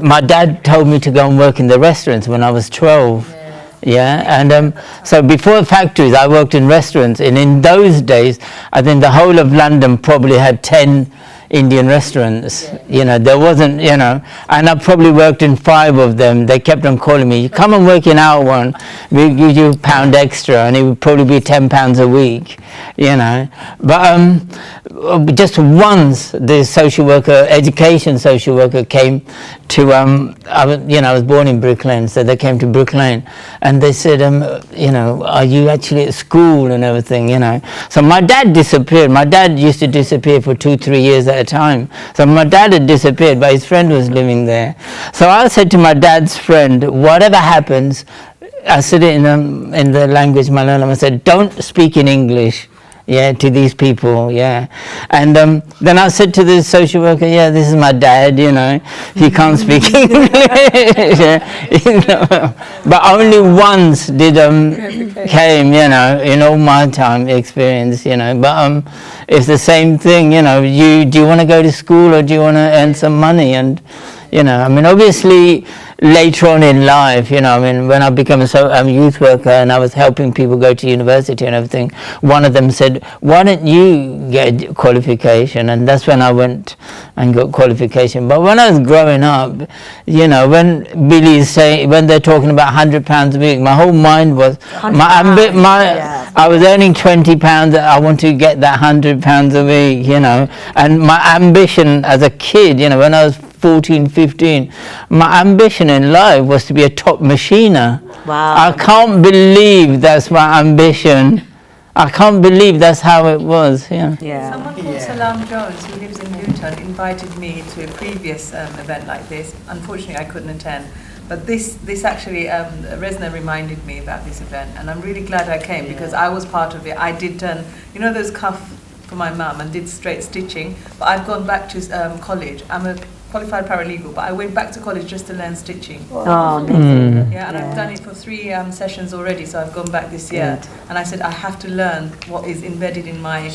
my dad told me to go and work in the restaurants when I was 12. Yeah, and so before factories, I worked in restaurants, and in those days, I think the whole of London probably had 10 Indian restaurants. You know, there wasn't, you know, and I probably worked in 5 of them. They kept on calling me, come and work in our one, we'll give you £1 extra, and it would probably be £10 a week, you know. But just once the social worker, education social worker came to, I was born in Brick Lane, so they came to Brick Lane, and they said, you know, are you actually at school and everything, you know. So my dad disappeared. My dad used to disappear for 2-3 years at a time. So my dad had disappeared, but his friend was living there. So I said to my dad's friend, whatever happens, I said it in the language Malayalam, I said, don't speak in English. Yeah, to these people, yeah. And then I said to the social worker, yeah, this is my dad, you know, he can't speak English. You know. But only once did came, you know, in all my time experience, you know. But it's the same thing, you know, do you want to go to school or do you want to earn some money? And, you know, I mean, obviously, later on in life, you know, I mean, when I became a youth worker and I was helping people go to university and everything, one of them said, why don't you get qualification? And that's when I went and got qualification. But when I was growing up, you know, when Billy's saying, when they're talking about £100 a week, my whole mind was, I was earning £20, I want to get that £100 a week, you know. And my ambition as a kid, you know, when I was 14, 15, my ambition in life was to be a top machiner. Wow. I can't believe that's my ambition. I can't believe that's how it was. Yeah. Someone called Salim Jones, who lives in Luton, invited me to a previous event like this. Unfortunately, I couldn't attend. But this actually, Resna reminded me about this event, and I'm really glad I came because I was part of it. I did turn, you know, those cuffs for my mum and did straight stitching, but I've gone back to college. I'm a qualified paralegal, but I went back to college just to learn stitching. Oh, amazing. Yeah, and I've done it for 3 sessions already, so I've gone back this year. Good. And I said, I have to learn what is embedded in my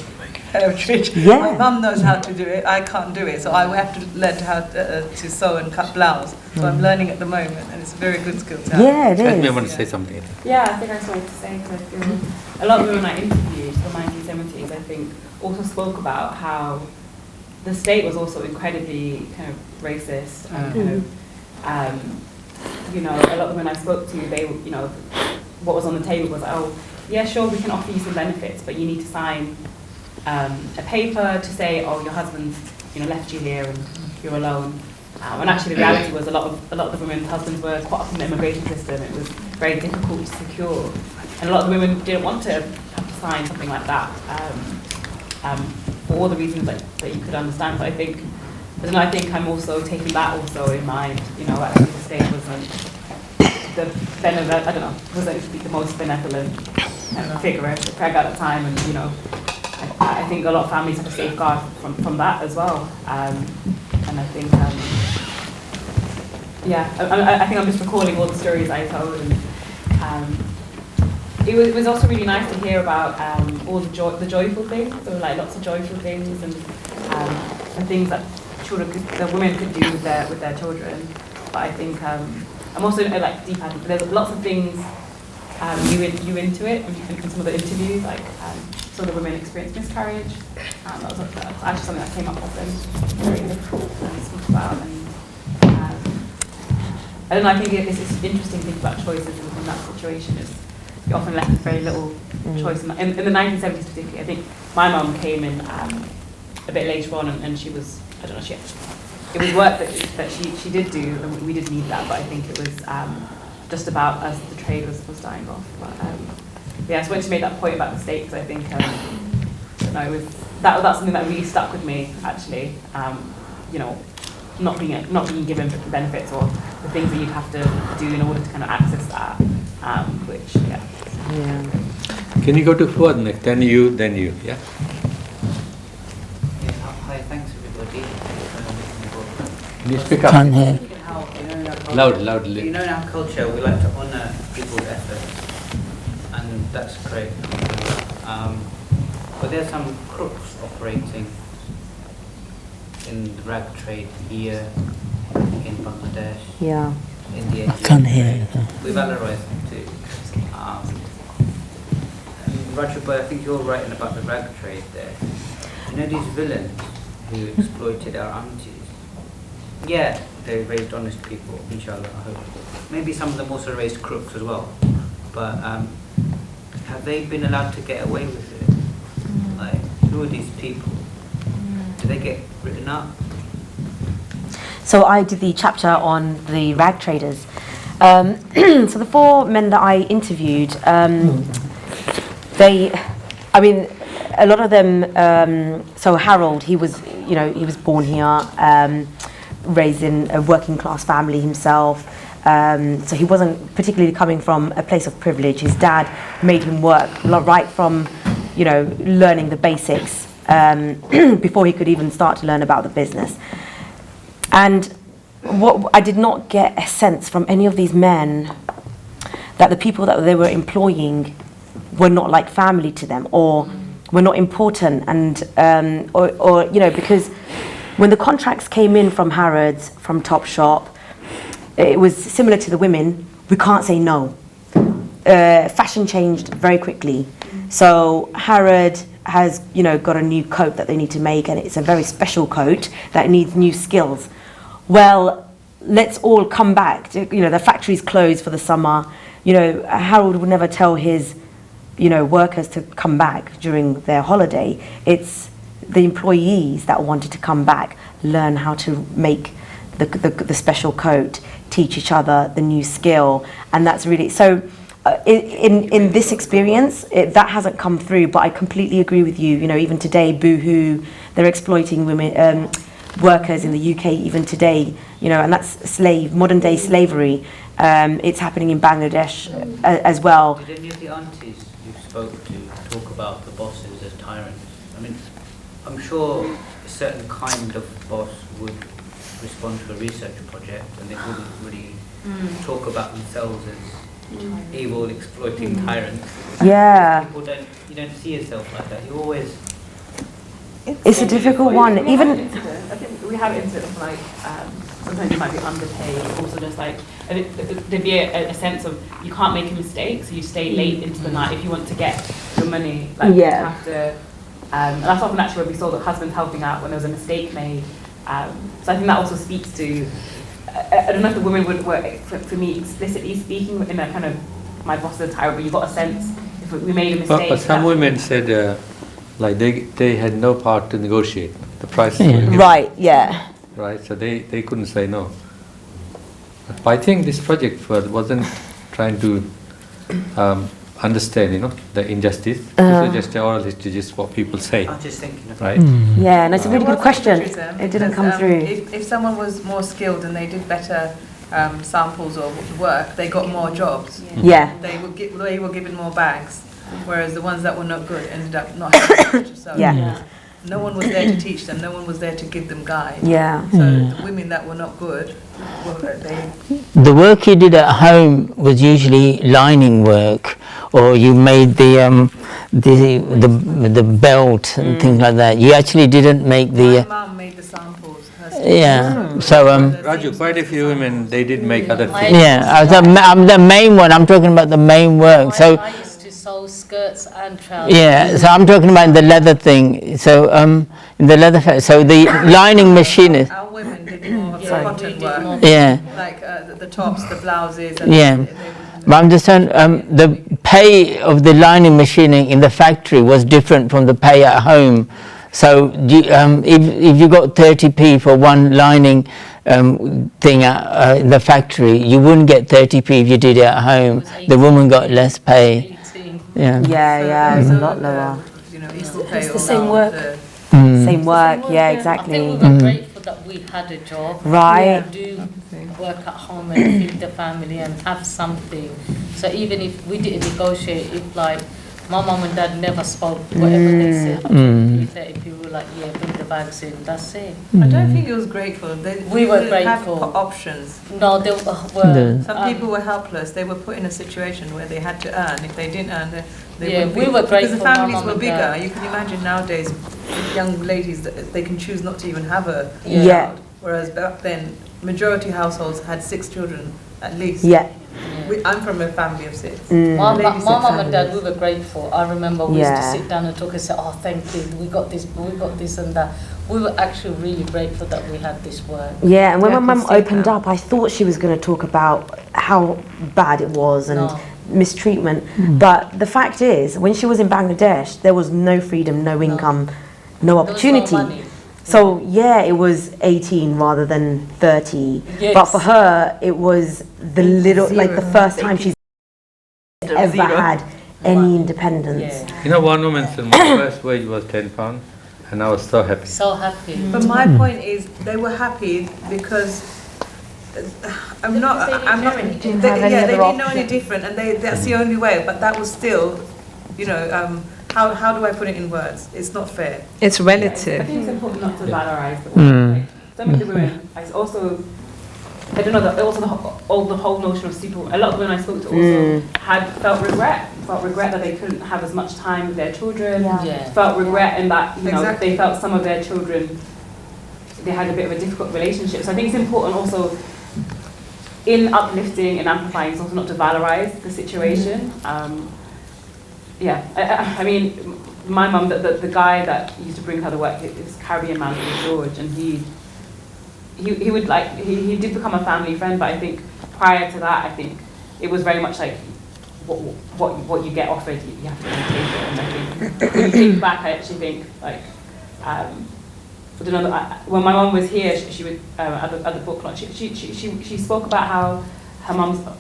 heritage. Yeah. My mum knows how to do it, I can't do it, so I will have to learn how to sew and cut blouse. So I'm learning at the moment, and it's a very good skill to have. Yeah, it Let me is. want to say something. Yeah, I think I just wanted to say, because I feel a lot of women I interviewed from the 1970s, I think, also spoke about how the state was also incredibly kind of racist and kind of, you know, a lot of women I spoke to, they, you know, what was on the table was, oh, yeah, sure, we can offer you some benefits, but you need to sign a paper to say, oh, your husband's, you know, left you here and you're alone. And actually, the reality was a lot of the women's husbands were caught up in the immigration system. It was very difficult to secure, and a lot of the women didn't want to have to sign something like that. For all the reasons that you could understand. So I think I'm also taking that also in mind. You know, actually the state wasn't wasn't the most benevolent figure at that time, and you know, I think a lot of families have to safeguard from that as well. And I think, I think I'm just recalling all the stories I told, and it was also really nice to hear about all the joyful things. There were like lots of joyful things and things that women could do with their children. But I think I'm also like deep. There's lots of things you into it in some of the interviews, like some of the women experienced miscarriage. That's actually something that came up often, very difficult to speak about. And I don't know. I think it's interesting to think about choices in that situation. You're often left with very little choice. In the 1970s particularly, I think my mum came in a bit later on, and she was, I don't know, it was work that she did do, and we did need that, but I think it was just about as the trade was dying off. But so when she made that point about the state, because I think that's something that really stuck with me actually. You know, not being given benefits or the things that you'd have to do in order to kind of access that, which Can you go to Fuad next? Then you, yeah? Yeah, hi, thanks everybody. Can you speak up? Can't hear. How, you know, in our culture, Loudly. You know, in our culture, we like to honour people's efforts, and that's great. But there's some crooks operating in the rag trade here, in Bangladesh, Yeah. in the I can't hear. We valorise them too. And Raju, but I think you're writing about the rag trade there. You know these villains who exploited our aunties? Yeah, they raised honest people, inshallah, I hope. Maybe some of them also raised crooks as well. But have they been allowed to get away with it? Like, who are these people? Do they get written up? So I did the chapter on the rag traders. So the 4 men that I interviewed, a lot of them, so Harold, he was born here, raised in a working class family himself. So he wasn't particularly coming from a place of privilege. His dad made him work right from, learning the basics before he could even start to learn about the business. And what I did not get a sense from any of these men that the people that they were employing were not like family to them, or were not important, and because when the contracts came in from Harrods, from Topshop, it was similar to the women. We can't say no. Fashion changed very quickly, so Harrods has got a new coat that they need to make, and it's a very special coat that needs new skills. Well, let's all come back. The factory's closed for the summer. Harold would never tell his, workers to come back during their holiday. It's the employees that wanted to come back, learn how to make the special coat, teach each other the new skill, and that's really so. In this experience, that hasn't come through. But I completely agree with you. Even today, Boohoo, they're exploiting women. Workers in the UK even today, and that's modern day slavery. It's happening in Bangladesh as well. Did any of the aunties you spoke to talk about the bosses as tyrants? I mean, I'm sure a certain kind of boss would respond to a research project, and they wouldn't really talk about themselves as evil, exploiting tyrants. Yeah. You don't see yourself like that. You always. It's a difficult one. I think we have incidents like sometimes you might be underpaid, also just like there'd be a sense of you can't make a mistake, so you stay late into the night if you want to get your money. Like you have to, and that's often actually where we saw the husbands helping out when there was a mistake made. So I think that also speaks to. I don't know if the women were for me explicitly speaking in a kind of my boss is a tyrant, but you got a sense if we made a mistake. But some women said. Like they had no power to negotiate the price. Right, yeah. Right, so they couldn't say no. But I think this project wasn't trying to understand, the injustice. This was just an oral history, just what people say. I'm just thinking of right. Yeah, and it's a really good question. It didn't come through. If someone was more skilled and they did better samples or work, they got more jobs. Yeah. They were given more bags. Whereas the ones that were not good ended up not having much to sell. Yeah. No one was there to teach them. No one was there to give them guide. Yeah. So the women that were not good, the work you did at home was usually lining work, or you made the belt and things like that. You actually didn't make the. My mum made the samples. Yeah. So Raju, quite a few women they did make other things. Yeah. I'm the main one. I'm talking about the main work. So. Sew skirts and trousers. Yeah, so I'm talking about the leather thing. So in the leather, so the lining machine is. Our women did more of the cotton work. Yeah. Like the tops, the blouses. And but I'm just saying, the pay of the lining machining in the factory was different from the pay at home. So if you got 30p for one lining thing in the factory, you wouldn't get 30p if you did it at home. The woman got less pay. Yeah, it's a lot lower. It's the same work. Same work, yeah, exactly. I think we were grateful that we had a job. Right. We do work at home and feed the family and have something. So even if we didn't negotiate, if like my mum and dad never spoke. Whatever they said, if you were like, yeah, bring the bags in, that's it. I don't think it was grateful. We were didn't grateful. Have options. No, they were. Some people were helpless. They were put in a situation where they had to earn. If they didn't earn, they we were grateful. Because the families my were mum bigger. and dad. You can imagine nowadays, young ladies, that they can choose not to even have a Yeah. child. Whereas back then, majority households had 6 children at least. Yeah. I'm from a family of 6. My Ladies mum said and dad, we were grateful. I remember we used to Yeah. sit down and talk and say, oh, thank you, we got this and that. We were actually really grateful that we had this work. Yeah, and when Yeah, my I can mum see opened that. up, I thought she was going to talk about how bad it was and No. mistreatment. But the fact is, when she was in Bangladesh, there was no freedom, no income, no opportunity. There was no money. So yeah, it was 18 rather than 30. Yes. But for her, it was the little, like the first time she's ever had any independence. Yeah. You know, one woman said my first wage was £10, and I was so happy. So happy. But my point is, they were happy because I'm not. They didn't know any different, and that's the only way. But that was still, you know, how do I put it in words? It's not fair. It's I relative. think it's important not to valorize the women. Like, some of the women, I also, I don't know, the whole notion of super. A lot of women I spoke to also felt regret that they couldn't have as much time with their children. Yeah. Felt regret in that Exactly. they felt some of their children, they had a bit of a difficult relationship. So I think it's important also in uplifting and amplifying, it's also not to valorize the situation. I mean, my mum, the guy that used to bring her to work, this Caribbean man called George, and he would like, he did become a family friend, but I think prior to that, I think it was very much like what you get offered, you have to take it. And I think when you think back, I actually think like, I don't know, when my mum was here, she would at the book launch, she spoke about how her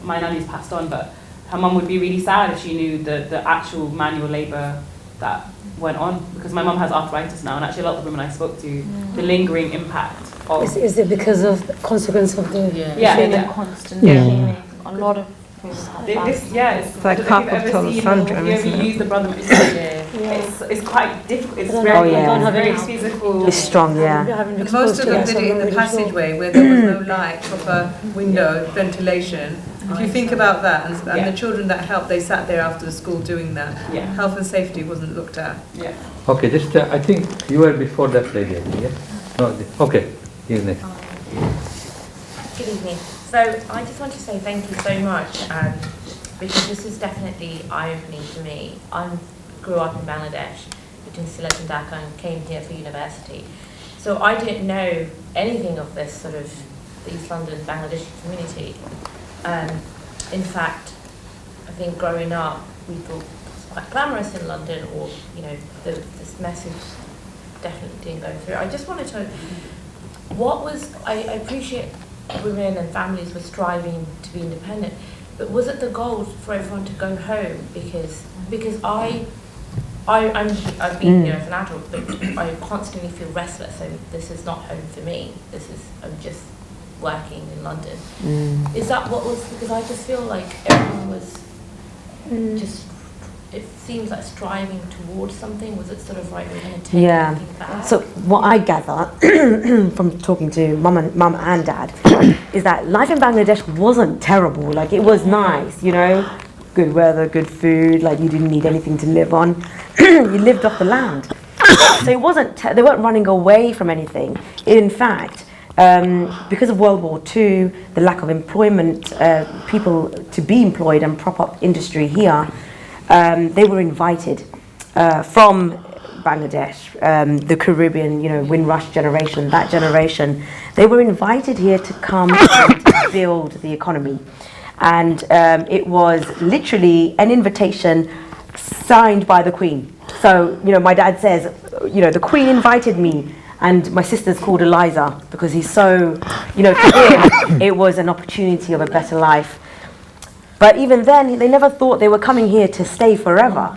my nanny's passed on, but her mum would be really sad if she knew the actual manual labour that went on, because my mum has arthritis now, and actually a lot of the women I spoke to, the lingering impact of... Is it because of the consequence of the constant cleaning? A lot of it's like carpal tunnel syndrome, If you isn't ever it? use the brother, it's quite difficult. It's very, very physical. It's strong, yeah. Most of them did it in the passageway where there was no light, proper window, ventilation. If you think about that, and the children that helped, they sat there after the school doing that. Health and safety wasn't looked at. Okay, just I think you were before that lady, yeah? No, okay, you next. Good evening. So I just want to say thank you so much, because this is definitely eye-opening to me. I grew up in Bangladesh, between Sylhet and Dhaka, and came here for university. So I didn't know anything of this sort of the East London Bangladeshi community. In fact, I think growing up, we thought it was quite glamorous in London, or this message definitely didn't go through. I just wanted to know, I appreciate women and families were striving to be independent, but was it the goal for everyone to go home? Because I've been here as an adult, but I constantly feel restless, and this is not home for me. I'm just working in London. Is that what was, because I just feel like everyone was just, it seems like striving towards something. Was it sort of right, we're going to take everything back? So what I gather from talking to mum and dad is that life in Bangladesh wasn't terrible. Like, it was nice, good weather, good food, like you didn't need anything to live on. You lived off the land. So it wasn't, they weren't running away from anything. In fact, because of World War II, the lack of employment, people to be employed and prop up industry here, they were invited from Bangladesh, the Caribbean, Windrush generation, that generation. They were invited here to come and build the economy. And it was literally an invitation signed by the Queen. So, my dad says, the Queen invited me, and my sister's called Eliza, because he's so, for him, it was an opportunity of a better life. But even then, they never thought they were coming here to stay forever,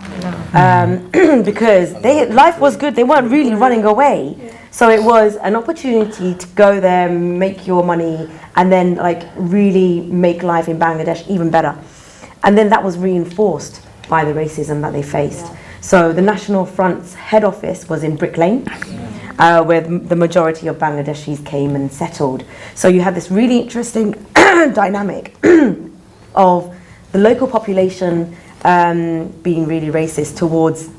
because life was good. They weren't really running away. So it was an opportunity to go there, make your money, and then really make life in Bangladesh even better. And then that was reinforced by the racism that they faced. So the National Front's head office was in Brick Lane, where the majority of Bangladeshis came and settled. So you had this really interesting dynamic of the local population being really racist towards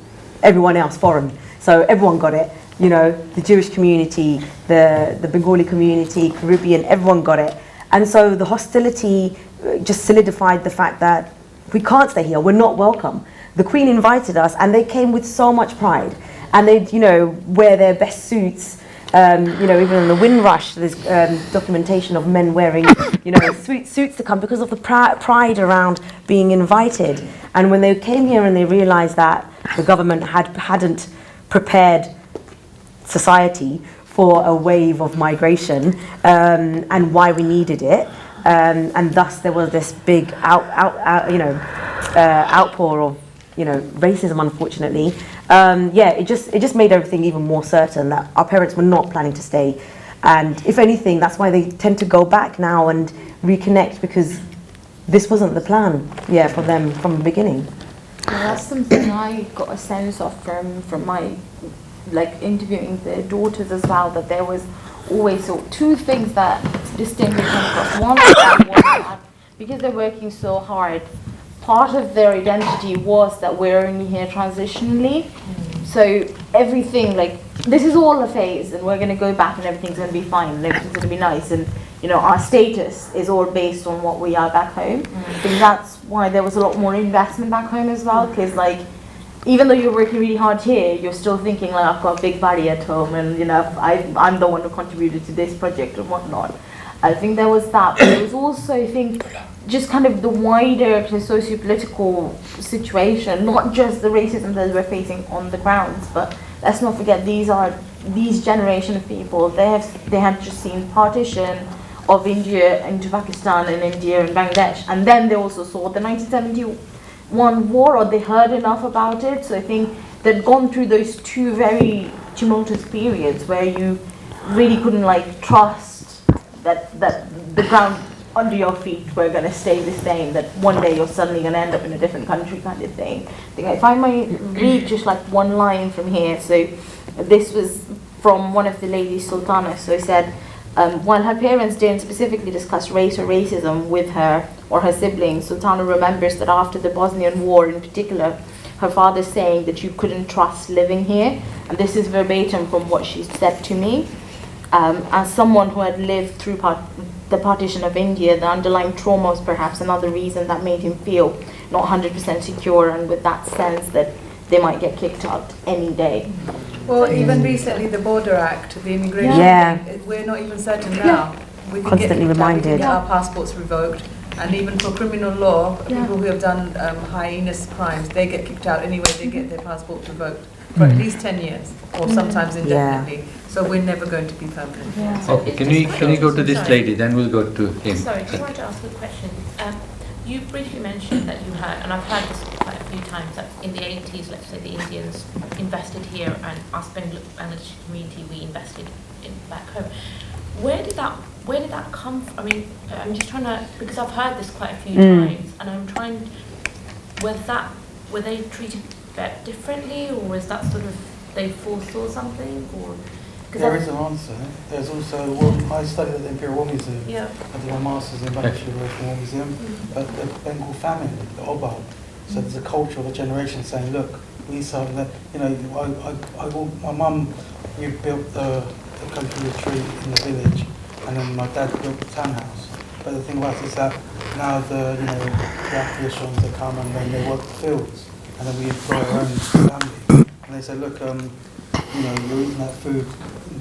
everyone else foreign. So everyone got it, you know, the Jewish community, the Bengali community, Caribbean, everyone got it. And so the hostility just solidified the fact that we can't stay here, we're not welcome. The Queen invited us and they came with so much pride. And they'd, you know, wear their best suits. You know, even in the Windrush, there's documentation of men wearing, you know, suits to come because of the pride around being invited. And when they came here and they realized that the government hadn't prepared society for a wave of migration and why we needed it, and thus there was this big outpour of, you know, racism, unfortunately. It just made everything even more certain that our parents were not planning to stay. And if anything, that's why they tend to go back now and reconnect, because this wasn't the plan, for them from the beginning. Well, that's something I got a sense of from my, like, interviewing their daughters as well, that there was always two things that distinctly come across. One was that because they're working so hard, part of their identity was that we're only here transitionally. So everything, like, this is all a phase and we're going to go back and everything's going to be fine and everything's going to be nice, and, you know, our status is all based on what we are back home. I think that's why there was a lot more investment back home as well, because, like, even though you're working really hard here, you're still thinking, like, I've got a big body at home and, you know, I'm the one who contributed to this project and whatnot. I think there was that, but there was also, I think, just kind of the wider kind of socio-political situation, not just the racism that we're facing on the grounds, but let's not forget these generation of people, they had just seen partition of India into Pakistan and India and Bangladesh, and then they also saw the 1971 war, or they heard enough about it. So I think they'd gone through those two very tumultuous periods where you really couldn't, like, trust that the ground under your feet were going to stay the same, that one day you're suddenly going to end up in a different country, kind of thing. I think if I might read just like one line from here. So this was from one of the ladies, Sultana. So it said, while her parents didn't specifically discuss race or racism with her or her siblings, Sultana remembers that after the Bosnian War in particular, her father saying that you couldn't trust living here. And this is verbatim from what she said to me. As someone who had lived through the partition of India, the underlying trauma was perhaps another reason that made him feel not 100% secure, and with that sense that they might get kicked out any day. Well, even recently, the Border Act, the immigration thing, we're not even certain now. We can Constantly reminded. We can get our passports revoked, and even for criminal law, people who have done heinous crimes, they get kicked out anyway. They get their passports revoked for at least 10 years, or sometimes indefinitely. So we're never going to be permanent. So okay, can you go to this lady, then we'll go to him. Sorry, I wanted to ask a question. You briefly mentioned that you had, and I've heard this quite a few times, that in the 80s, let's say, the Indians invested here, and us Bangladeshi community, we invested in back home. Where did that come from? I mean, I'm just trying to, because I've heard this quite a few times, and I'm trying, were they treated differently, or was that sort of, they foresaw something, or? There is an answer. There's also, I studied at the Imperial War Museum. I did my master's in Bangladeshi War Museum. But the Bengal famine, the Obab. So there's a culture of a generation saying, look, we started that, you know, my mum, we built the country retreat in the village, and then my dad built the townhouse. But the thing about it is that now the Afghans that come and then they work the fields, and then we employ our own family. And they say, look, you know, you're eating that food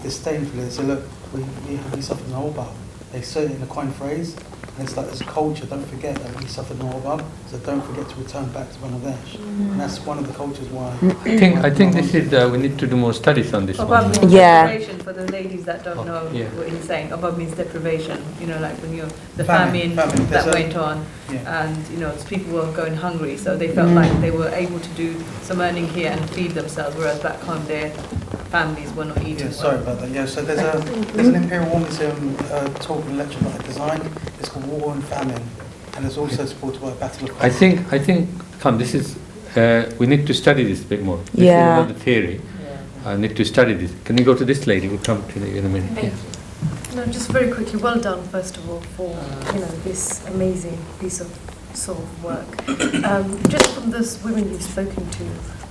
disdainfully. They say, look, we suffered an Obab. They say it in a coin phrase, and it's like this culture, don't forget that we suffered an Obab, so don't forget to return back to Bangladesh. And that's one of the cultures why... I think this is, we need to do more studies on this Obab one. means deprivation, for the ladies that don't know what he's saying. Obab means deprivation, you know, like when you're, the famine that went on, and, you know, people were going hungry, so they felt like they were able to do some earning here and feed themselves, whereas back home their families were not eating. Sorry about that. So there's an Imperial War Museum talk and lecture that I designed. It's called War and Famine, and it's also supported by Battle of... I think, this is we need to study this a bit more. This is another theory. I need to study this. Can you go to this lady? We'll come to you in a minute. Thank you. No, just very quickly, well done, first of all, for this amazing piece of sort of work. Just from those women you've spoken to,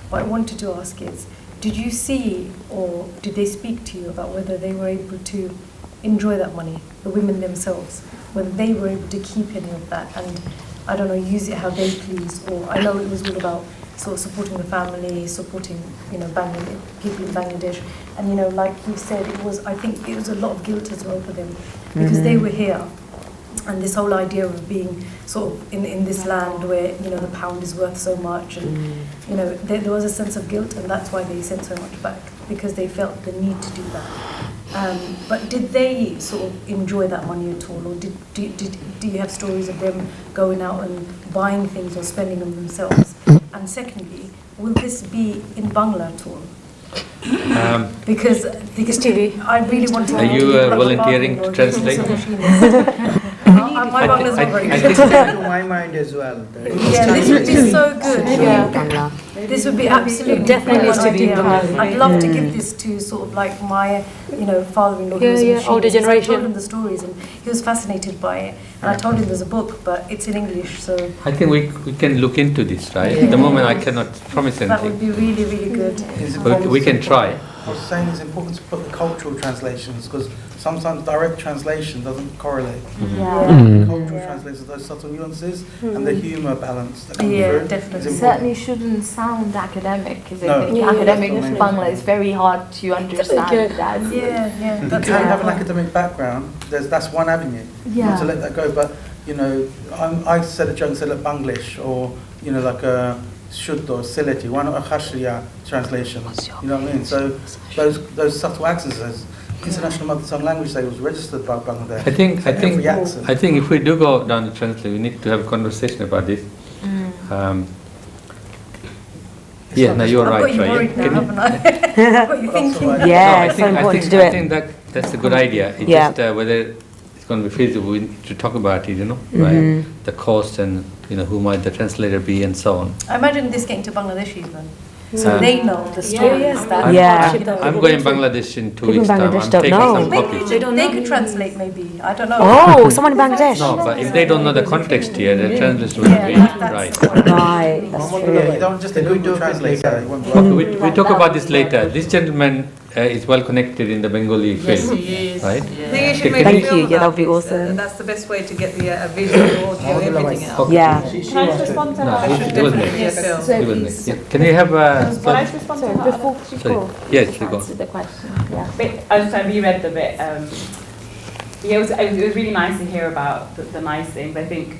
what I wanted to ask is, did you see or did they speak to you about whether they were able to enjoy that money, the women themselves, whether they were able to keep any of that and, I don't know, use it how they please? Or I know it was all about sort of supporting the family, supporting, people in Bangladesh. And, like you said, I think it was a lot of guilt as well for them because they were here. And this whole idea of being sort of in this land where, the pound is worth so much and, there was a sense of guilt and that's why they sent so much back because they felt the need to do that. But did they sort of enjoy that money at all, or do you have stories of them going out and buying things or spending them themselves? And secondly, will this be in Bangla at all? Because I really want to. Are you volunteering to translate? My Bangla is not very good. To my mind as well. This would be so good. This would be absolutely definitely what I'd love to give this to sort of like my, father-in-law. Older generation. I told him the stories and he was fascinated by it. And I told him there's a book, but it's in English, so. I think we can look into this, right? At the moment, I cannot promise anything. That would be really, really good. But we can try. I was saying it's important to put the cultural translations because sometimes direct translation doesn't correlate. Cultural translations, those subtle nuances and the humour balance that comes through. Definitely. Certainly shouldn't sound academic, because No. I think academic Bangla is very hard to understand. Yeah. You can have an academic background. That's one avenue. Not to let that go, but I said a joke and said like Bangladesh or like a Shuddha or Sylheti, why not a Khashriya translation? You know what I mean? So those subtle accents, as international mother tongue language, they was registered by Bangladesh. I think if we do go down the translate, we need to have a conversation about this. No, you're right. What are you thinking? It's so important to do I it. think that's a good idea. It's just whether it's going to be feasible, we need to talk about it, right? The cost and, who might the translator be and so on. I imagine this getting to Bangladeshi even. So they know the stories that. I'm going Bangladesh in 2 weeks' time. I'm Bangladesh taking don't some know. copies. They could translate maybe. I don't know. Oh, someone in Bangladesh. No, but if they don't know the context here, the translation will be right. Right, that's true. You don't just a Google translator. Okay, we talk about this later. This gentleman is well connected in the Bengali field, Yes, he is. right? Yeah. Thank you. Yeah, that would be awesome. That's the best way to get the visual, audio, everything out. Okay. Yeah. Can I just respond to No, her? it was me. It was me. Yeah. Can you have Can I just respond to her? Before she Sorry. goes, Yes, you go. answer the question. I just reread the bit. It was really nice to hear about the nice things. I think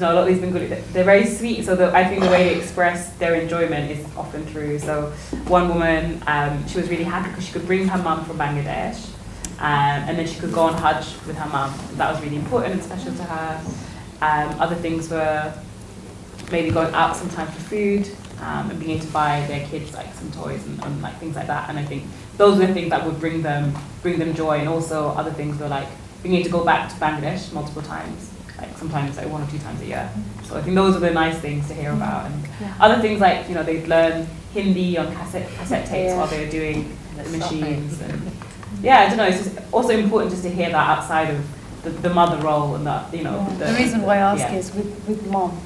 a lot of these Bengali, they're very sweet. So I think the way they express their enjoyment is often through. So one woman, she was really happy because she could bring her mum from Bangladesh, and then she could go on Hajj with her mum. That was really important and special to her. Other things were maybe going out sometimes for food. And being able to buy their kids like some toys and like things like that. And I think those are the things that would bring them joy. And also other things were like being able to go back to Bangladesh multiple times, like sometimes like 1 or 2 times a year. So I think those are the nice things to hear about. And other things like they'd learn Hindi on cassette tapes while they were doing the machines. And I don't know. It's just also important just to hear that outside of the mother role and that The reason why I ask is with mom,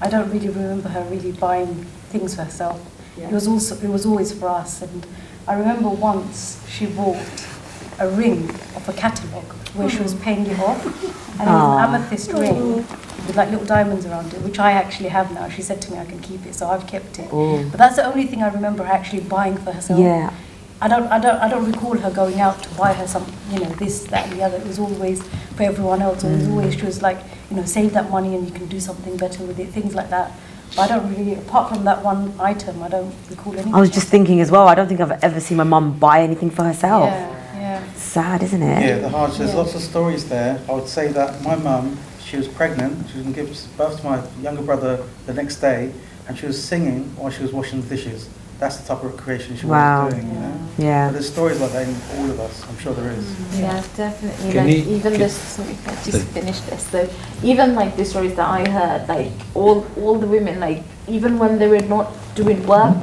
I don't really remember her really buying things for herself. It was always for us. And I remember once she bought a ring of a catalogue where she was paying it off, and it was an amethyst ring with like little diamonds around it, which I actually have now. She said to me I can keep it, so I've kept it. But that's the only thing I remember her actually buying for herself. Yeah. I don't recall her going out to buy her some, this, that, and the other. It was always for everyone else. It was always, she was like, save that money and you can do something better with it, things like that. But I don't really, apart from that one item, I don't recall anything. I was just thinking as well, I don't think I've ever seen my mum buy anything for herself. Yeah. Sad, isn't it? Yeah, there's lots of stories there. I would say that my mum, she was pregnant, she was going to give birth to my younger brother the next day, and she was singing while she was washing the dishes. That's the type of creation she was doing, Yeah. But there's stories like that in all of us, I'm sure there is. Yeah, definitely. Can Like you- even this, sorry, if I just finish this. So even like the stories that I heard, like all the women, like even when they were not doing work,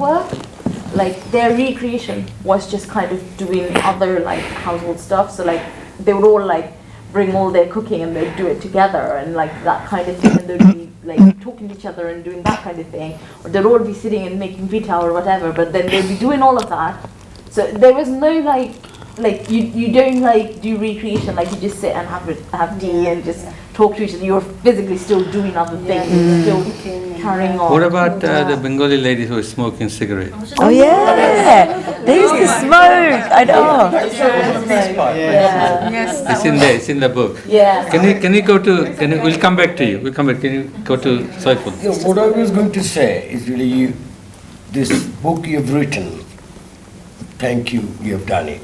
like their recreation was just kind of doing other like household stuff. So like they would all like bring all their cooking and they'd do it together and like that kind of thing, and they'd be like talking to each other and doing that kind of thing, or they'd all be sitting and making pita or whatever, but then they'd be doing all of that. So there was no like you don't like do recreation, like you just sit and have tea and just talk to each other. You're physically still doing other things, still carrying on. What about the Bengali ladies who are smoking cigarettes? Oh yeah, they used to smoke. I know. Yeah. It's in there. It's in the book. Yeah. Can we go to? We'll come back to you. We'll come back. Can you go to Saiful? Yeah, what I was going to say is really this book you've written. Thank you. You have done it.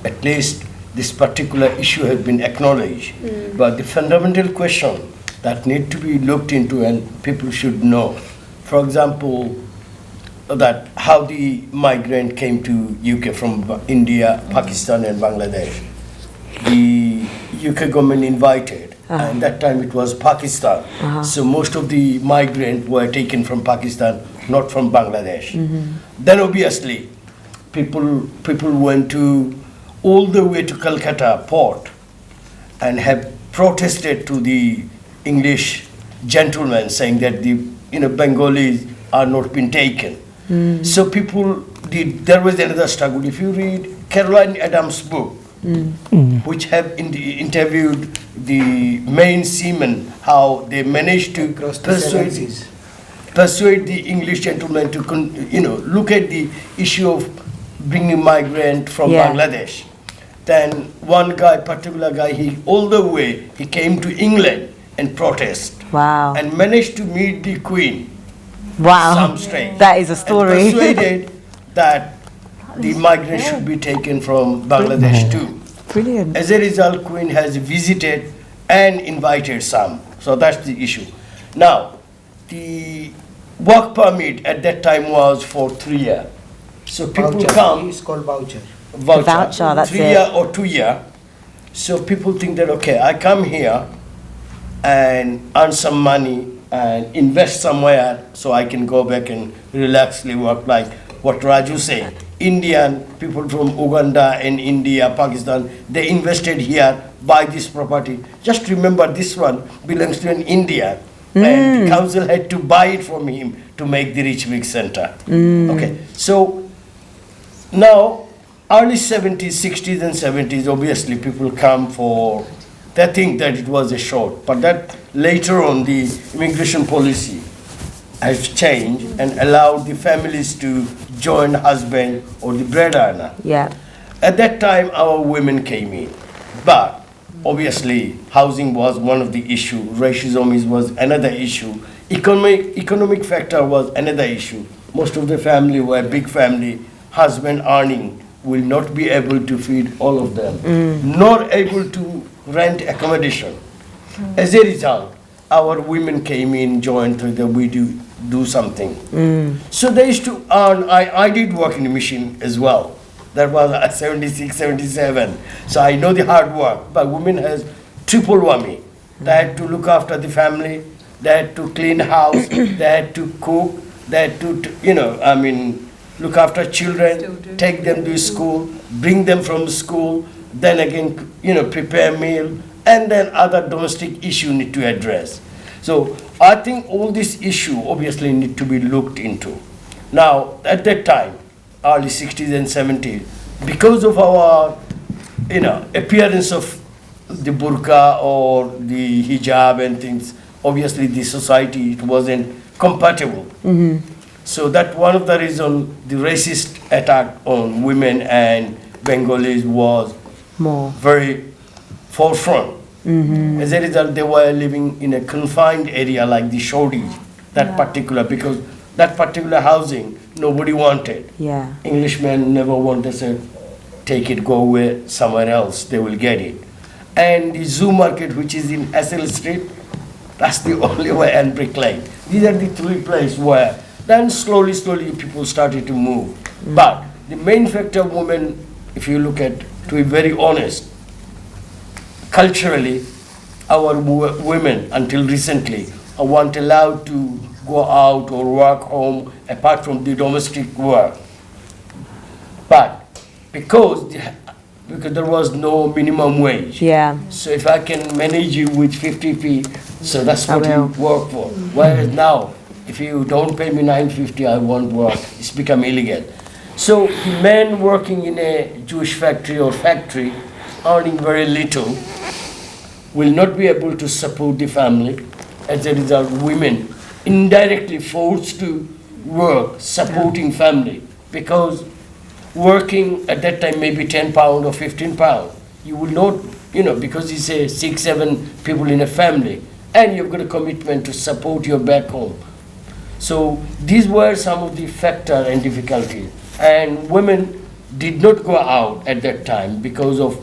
At least this particular issue has been acknowledged. But the fundamental question that need to be looked into and people should know, for example, that how the migrant came to UK from India, Pakistan and Bangladesh. The UK government invited, and that time it was Pakistan. So most of the migrants were taken from Pakistan, not from Bangladesh. Then obviously people went to all the way to Calcutta port and have protested to the English gentlemen, saying that the Bengalis are not been taken. So there was another struggle. If you read Caroline Adams' book, which have interviewed the main seamen, how they managed to persuade the English gentlemen to look at the issue of bringing migrant from Bangladesh. Then one particular guy, he came to England and protest. Wow. And managed to meet the Queen. Wow. Some strength. That is a story. And persuaded that the migrants should be taken from Bangladesh too. Brilliant. As a result, Queen has visited and invited some. So that's the issue. Now, the work permit at that time was for 3 years. So people Voucher. come. It's called voucher. Voucher, that's 3 it. year or 2 year. So people think that, okay, I come here and earn some money and invest somewhere so I can go back and relaxedly work, like what Raju said. Indian people from Uganda and India, Pakistan, they invested here, buy this property. Just remember, this one belongs to an Indian, and the council had to buy it from him to make the Rich Big Center. Okay, so now early 70s, 60s and 70s, obviously people come for, they think that it was a short, but that later on the immigration policy has changed and allowed the families to join husband or the bread earner. Yeah. At that time, our women came in, but obviously housing was one of the issue, racism was another issue, economic factor was another issue. Most of the family were big family, husband earning will not be able to feed all of them, nor able to rent accommodation. As a result, our women came in, joined to the we do something. So they used to earn, I did work in the mission as well. That was 76, 77. So I know the hard work, but women has triple whammy. They had to look after the family, they had to clean house, they had to cook, they had to, look after children, take them to school, bring them from school, then again, prepare meal, and then other domestic issue need to address. So I think all this issue obviously need to be looked into. Now, at that time, early 60s and 70s, because of our, appearance of the burqa or the hijab and things, obviously the society, it wasn't compatible. So that one of the reasons the racist attack on women and Bengalis was very forefront. As a result, they were living in a confined area like the Shodi, because that particular housing nobody wanted. Yeah. Englishmen never wanted to take it, go away somewhere else, they will get it. And the zoo market, which is in Hassel Street, that's the only way, and Brick Lane. These are the three places where then slowly people started to move. But the main factor of women, if you look at, to be very honest, culturally, our women until recently weren't allowed to go out or work home apart from the domestic work. But because there was no minimum wage. Yeah. So if I can manage you with 50p, so that's what you work for. Mm-hmm. Whereas now, if you don't pay me 950, I won't work. It's become illegal. So the men working in a Jewish factory or factory, earning very little, will not be able to support the family. As a result, women indirectly forced to work, supporting family, because working at that time maybe £10 or £15, you will not, because it's a 6-7 people in a family, and you've got a commitment to support your back home. So these were some of the factors and difficulties, and women did not go out at that time because of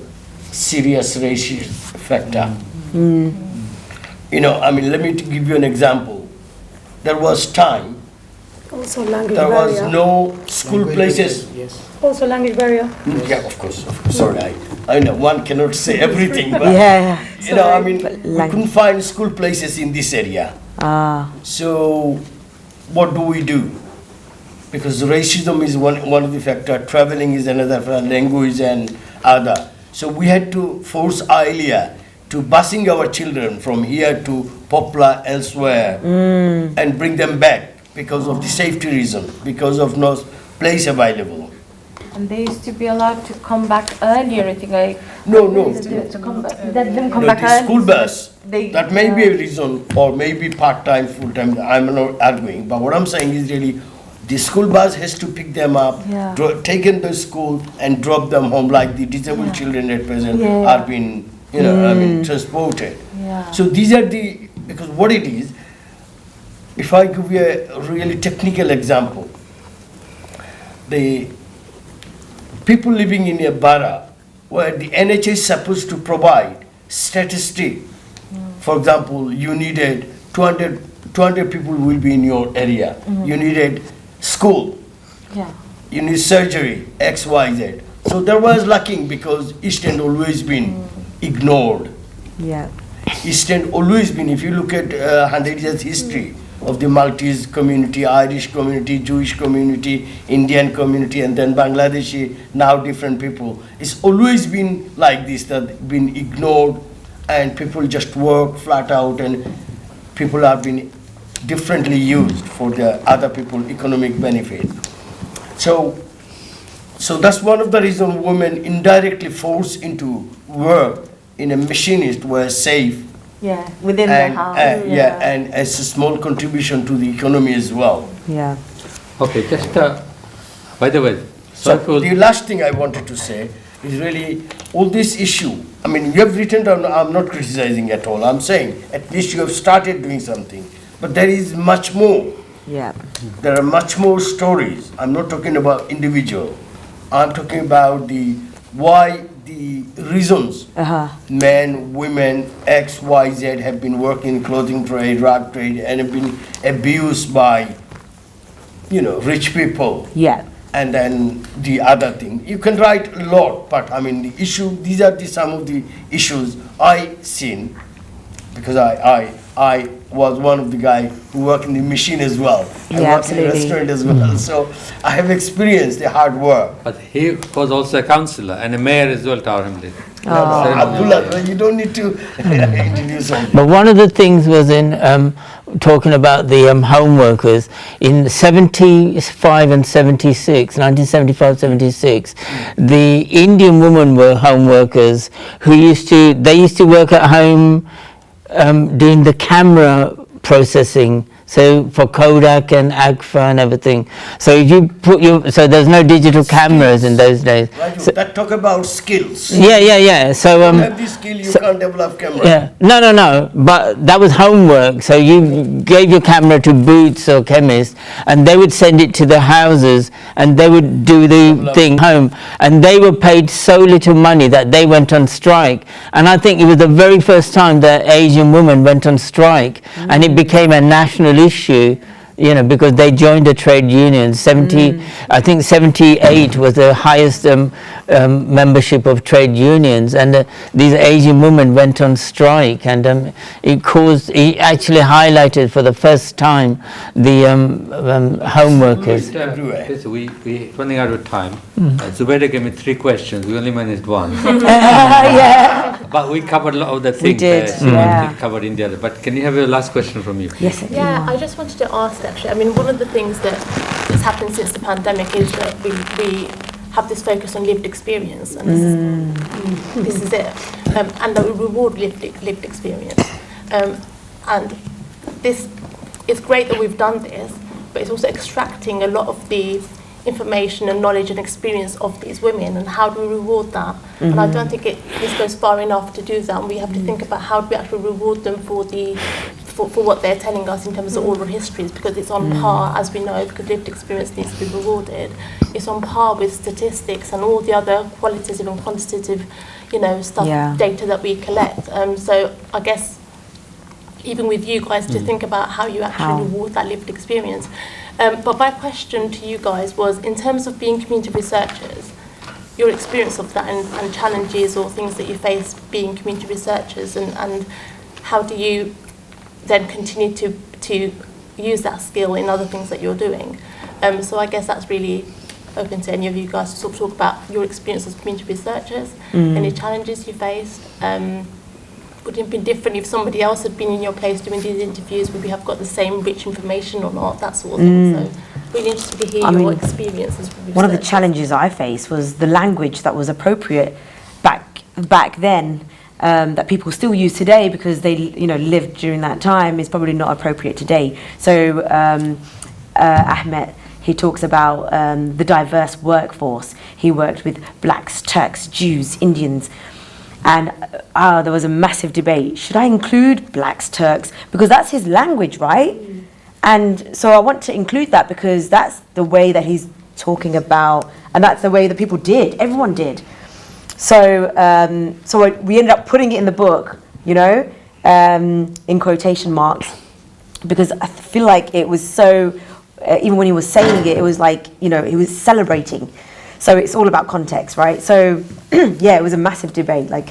serious racial factor. Let me give you an example. There was time, Also language there was barrier. no school places. Also language barrier. Yeah, of course. Sorry, I know one cannot say everything, but Yeah. we couldn't find school places in this area. So what do? Because racism is one of the factors, traveling is another, language and other. So we had to force Ailia to busing our children from here to Poplar, elsewhere, and bring them back because of the safety reason, because of no place available. And they used to be allowed to come back earlier, I think. No. To come back. Let them come No, back the early. school bus, They- that may be a reason, or maybe part-time, full-time, I'm not arguing, but what I'm saying is really, the school bus has to pick them up, Yeah. take them to school and drop them home, like the disabled children at present Yeah. are being, transported. Yeah. So these are because what it is, if I give you a really technical example, the people living in a borough where the NHS is supposed to provide statistic, for example, you needed 200 people will be in your area, you needed school, you need surgery, X, Y, Z. So there was lacking because East End always been ignored. Yeah. East End always been, if you look at 100 years history of the Maltese community, Irish community, Jewish community, Indian community, and then Bangladeshi, now different people, it's always been like this, that been ignored, and people just work flat out, and people are being differently used for the other people economic benefit. So that's one of the reasons women indirectly forced into work in a machinist were safe. Yeah, within the house. And as a small contribution to the economy as well. Yeah. Okay, just by the way, So the last thing I wanted to say is really all this issue. I mean, you have written down, I'm not criticizing at all. I'm saying at least you have started doing something. But there is much more. Yeah. There are much more stories. I'm not talking about individual. I'm talking about the reasons men, women, X, Y, Z have been working in clothing trade, rug trade, and have been abused by, rich people. Yeah. And then the other thing. You can write a lot, but I mean the issue, these are some of the issues I seen, because I was one of the guys who worked in the machine as well. I worked in the restaurant as well. So I have experienced the hard work. But he was also a councillor and a mayor as well, Tower Hamlet. Abdullah, you don't need to introduce him. But one of the things was in talking about the home workers in 75 and 76, 1975, 76, the Indian women were home workers who used to work at home doing the camera processing. So for Kodak and Agfa and everything. So if you so there's no digital cameras in those days. Raju, So, that talk about skills. yeah. So you have this skill, you can't develop camera. yeah, no. But that was homework. So you gave your camera to Boots or chemists, and they would send it to the houses, and they would do the thing home. And they were paid so little money that they went on strike. And I think it was the very first time that Asian women went on strike, and it became a national issue you know, because they joined the trade union. 70, I think 78 was the highest membership of trade unions, and these Asian women went on strike, and it actually highlighted for the first time the home workers. We're running out of time. Jubaida gave me 3 questions. We only managed 1. Yeah. But we covered a lot of the things. We did, we covered in the other. But can you have your last question from you? Yes. Yeah, I just wanted to ask actually. I mean, one of the things that's happened since the pandemic is that we have this focus on lived experience, and this is it, and that we reward lived experience. And this it's great that we've done this, but it's also extracting a lot of the information and knowledge and experience of these women, and how do we reward that? And I don't think this goes far enough to do that, and we have to think about how do we actually reward them for what they're telling us in terms of oral histories, because it's on par, as we know, because lived experience needs to be rewarded. It's on par with statistics and all the other qualitative and quantitative, data that we collect. So I guess even with you guys to think about how you actually reward that lived experience. But my question to you guys was, in terms of being community researchers, your experience of that and challenges or things that you face being community researchers, and how do you then continue to use that skill in other things that you're doing? So I guess that's really open to any of you guys to sort of talk about your experience as community researchers, any challenges you faced. Would it have been different if somebody else had been in your place doing these interviews? Would we have got the same rich information or not? That sort of thing. So really interested to hear your experiences. One of the challenges I faced was the language that was appropriate back then, that people still use today because they lived during that time, is probably not appropriate today. So Ahmed, he talks about the diverse workforce. He worked with blacks, Turks, Jews, Indians. And there was a massive debate. Should I include blacks, Turks? Because that's his language, right? And so I want to include that because that's the way that he's talking about, and that's the way that people did. Everyone did. So we ended up putting it in the book, in quotation marks, because I feel like it was so, even when he was saying it, it was like, he was celebrating. So it's all about context, right? So yeah, it was a massive debate. Like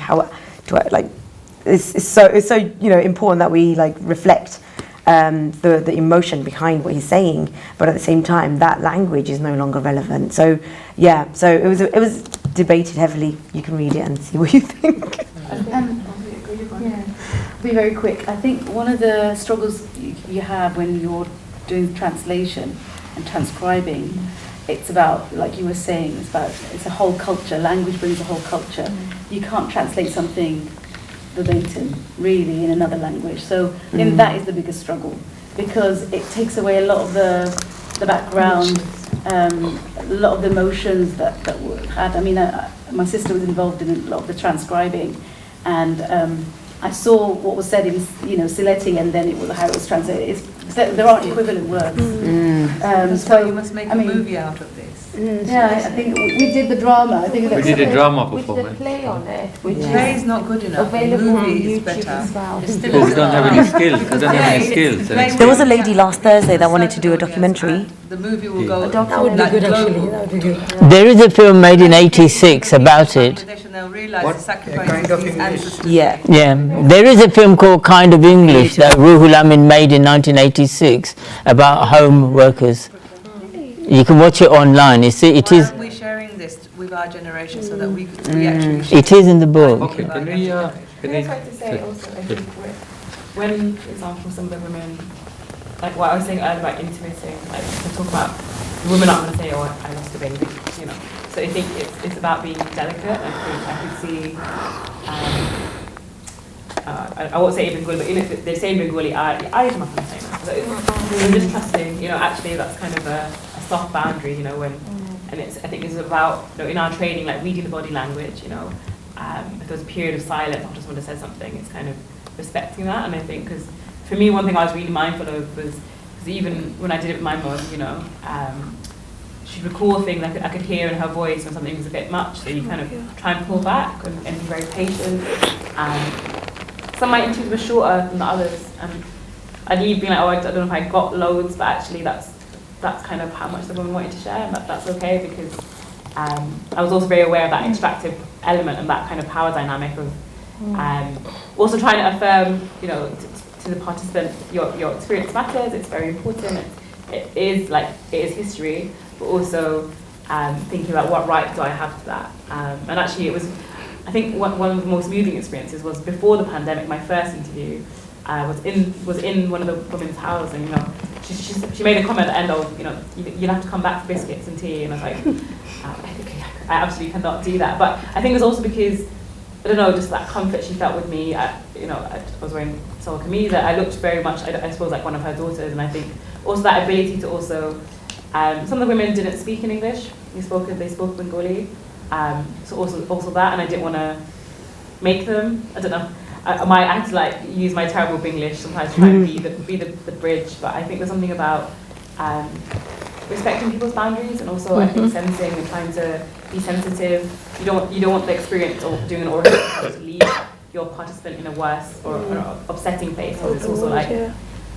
it's so important that we reflect the emotion behind what he's saying, but at the same time, that language is no longer relevant. So yeah, so it was debated heavily. You can read it and see what you think. Be very quick. I think one of the struggles you have when you're doing translation and transcribing, it's about, like you were saying, it's a whole culture. Language brings a whole culture. You can't translate something verbatim, really, in another language. So that is the biggest struggle, because it takes away a lot of the background, a lot of the emotions that were had. I mean, my sister was involved in a lot of the transcribing, and I saw what was said in Sylheti, and then how it was translated. There aren't equivalent words. So you must make a movie out of this. Yeah, I think we did the drama. I think we did a drama performance. We did a play on it, which play is not good enough. Available on movie is YouTube better. as well. We don't have any skills. We don't have any skills. There was a lady last Thursday that wanted to do a documentary. The movie will go. That would be good, actually. That would be good. There is a film made in '86 about it. Yeah. There is a film called Kind of English that Ruhul Amin made in 1986 about home workers. You can watch it online. It is. Why are we sharing this with our generation so that we actually? It is in the book. Okay. Can we? Can I try to say also? I think when, for example, some of the women, like what I was saying earlier about intimating, like to talk about the women aren't going to say, "Oh, I lost a baby," So I think it's about being delicate. I could see. I won't say Bengali, but they say Bengali. I am not going to say that. So I'm just trusting. Actually, that's kind of a soft boundary. When, and I think it's about in our training, like reading the body language. If there's a period of silence, I just want to say something. It's kind of respecting that, and I think because for me, one thing I was really mindful of was because even when I did it with my mum, she'd recall things I could hear in her voice when something was a bit much, so you kind of try and pull back and be very patient. Some of my interviews were shorter than the others, and I'd leave being like, oh, I don't know if I got loads, but actually that's kind of how much the woman wanted to share, and that's okay, because I was also very aware of that extractive element and that kind of power dynamic of also trying to affirm, you know, to the participant, your experience matters, it's very important, it is history, but also thinking about what right do I have to that. And actually it was, I think one of the most moving experiences was before the pandemic. My first interview was in one of the women's houses, and you know, she made a comment at the end of, you know, you'll have to come back for biscuits and tea, and I was like, I absolutely cannot do that. But I think it was also because, I don't know, just that comfort she felt with me. You know, I was wearing Sol Kameez. I looked very much, I suppose, like one of her daughters, and I think also that ability to also, some of the women didn't speak in English. They spoke Bengali. So also that, and I didn't want to make them. I don't know. I had to like use my terrible English sometimes to try and be the bridge. But I think there's something about respecting people's boundaries, and also I think sensing and trying to be sensitive. You don't want the experience of doing an oral to leave your participant in a worse or upsetting place. So it's also like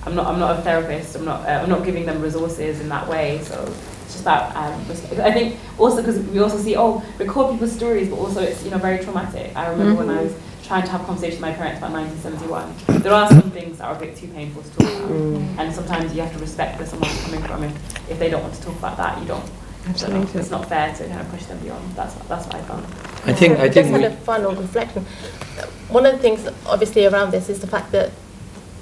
I'm not a therapist. I'm not giving them resources in that way. So it's just that I think also because we also see record people's stories, but also it's, you know, very traumatic. I remember when I was trying to have a conversation with my parents about 1971. There are some things that are a bit too painful to talk about, and sometimes you have to respect where someone's coming from. If they don't want to talk about that, you don't. Absolutely. It's not fair to kind of push them beyond. That's what I found. I think just had a final reflection. One of the things obviously around this is the fact that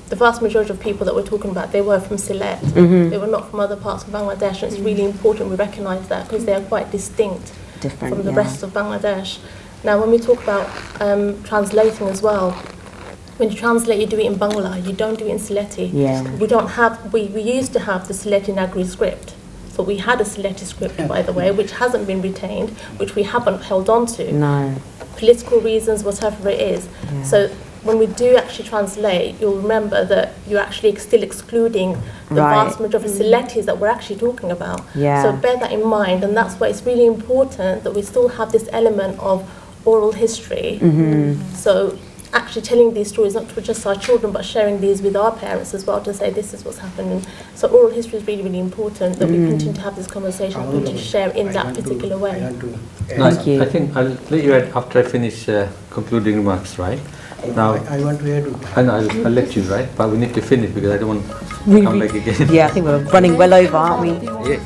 the vast majority of people that we're talking about, they were from Sylhet. They were not from other parts of Bangladesh, and it's really important we recognise that, because they are quite distinct from the rest of Bangladesh. Now, when we talk about translating as well, when you translate, you do it in Bangla, you don't do it in Sylheti. We used to have the Sylheti Nagari script. So we had a Sylheti script, by the way, which hasn't been retained, which we haven't held on to. No. Political reasons, whatever it is. Yeah. So when we do actually translate, you'll remember that you're actually still excluding the vast majority of Sylhetis that we're actually talking about. Yeah. So bear that in mind, and that's why it's really important that we still have this element of oral history. So actually telling these stories, not for just our children, but sharing these with our parents as well, to say this is what's happening. So oral history is really, really important, that we continue to have this conversation, continue to share in that particular way. Thank you. I think I'll let you add after I finish concluding remarks, right? Now, I want to add. And I'll let you, right? But we need to finish because I don't want to come back again. Yeah, I think we're running well over, aren't we? Yeah.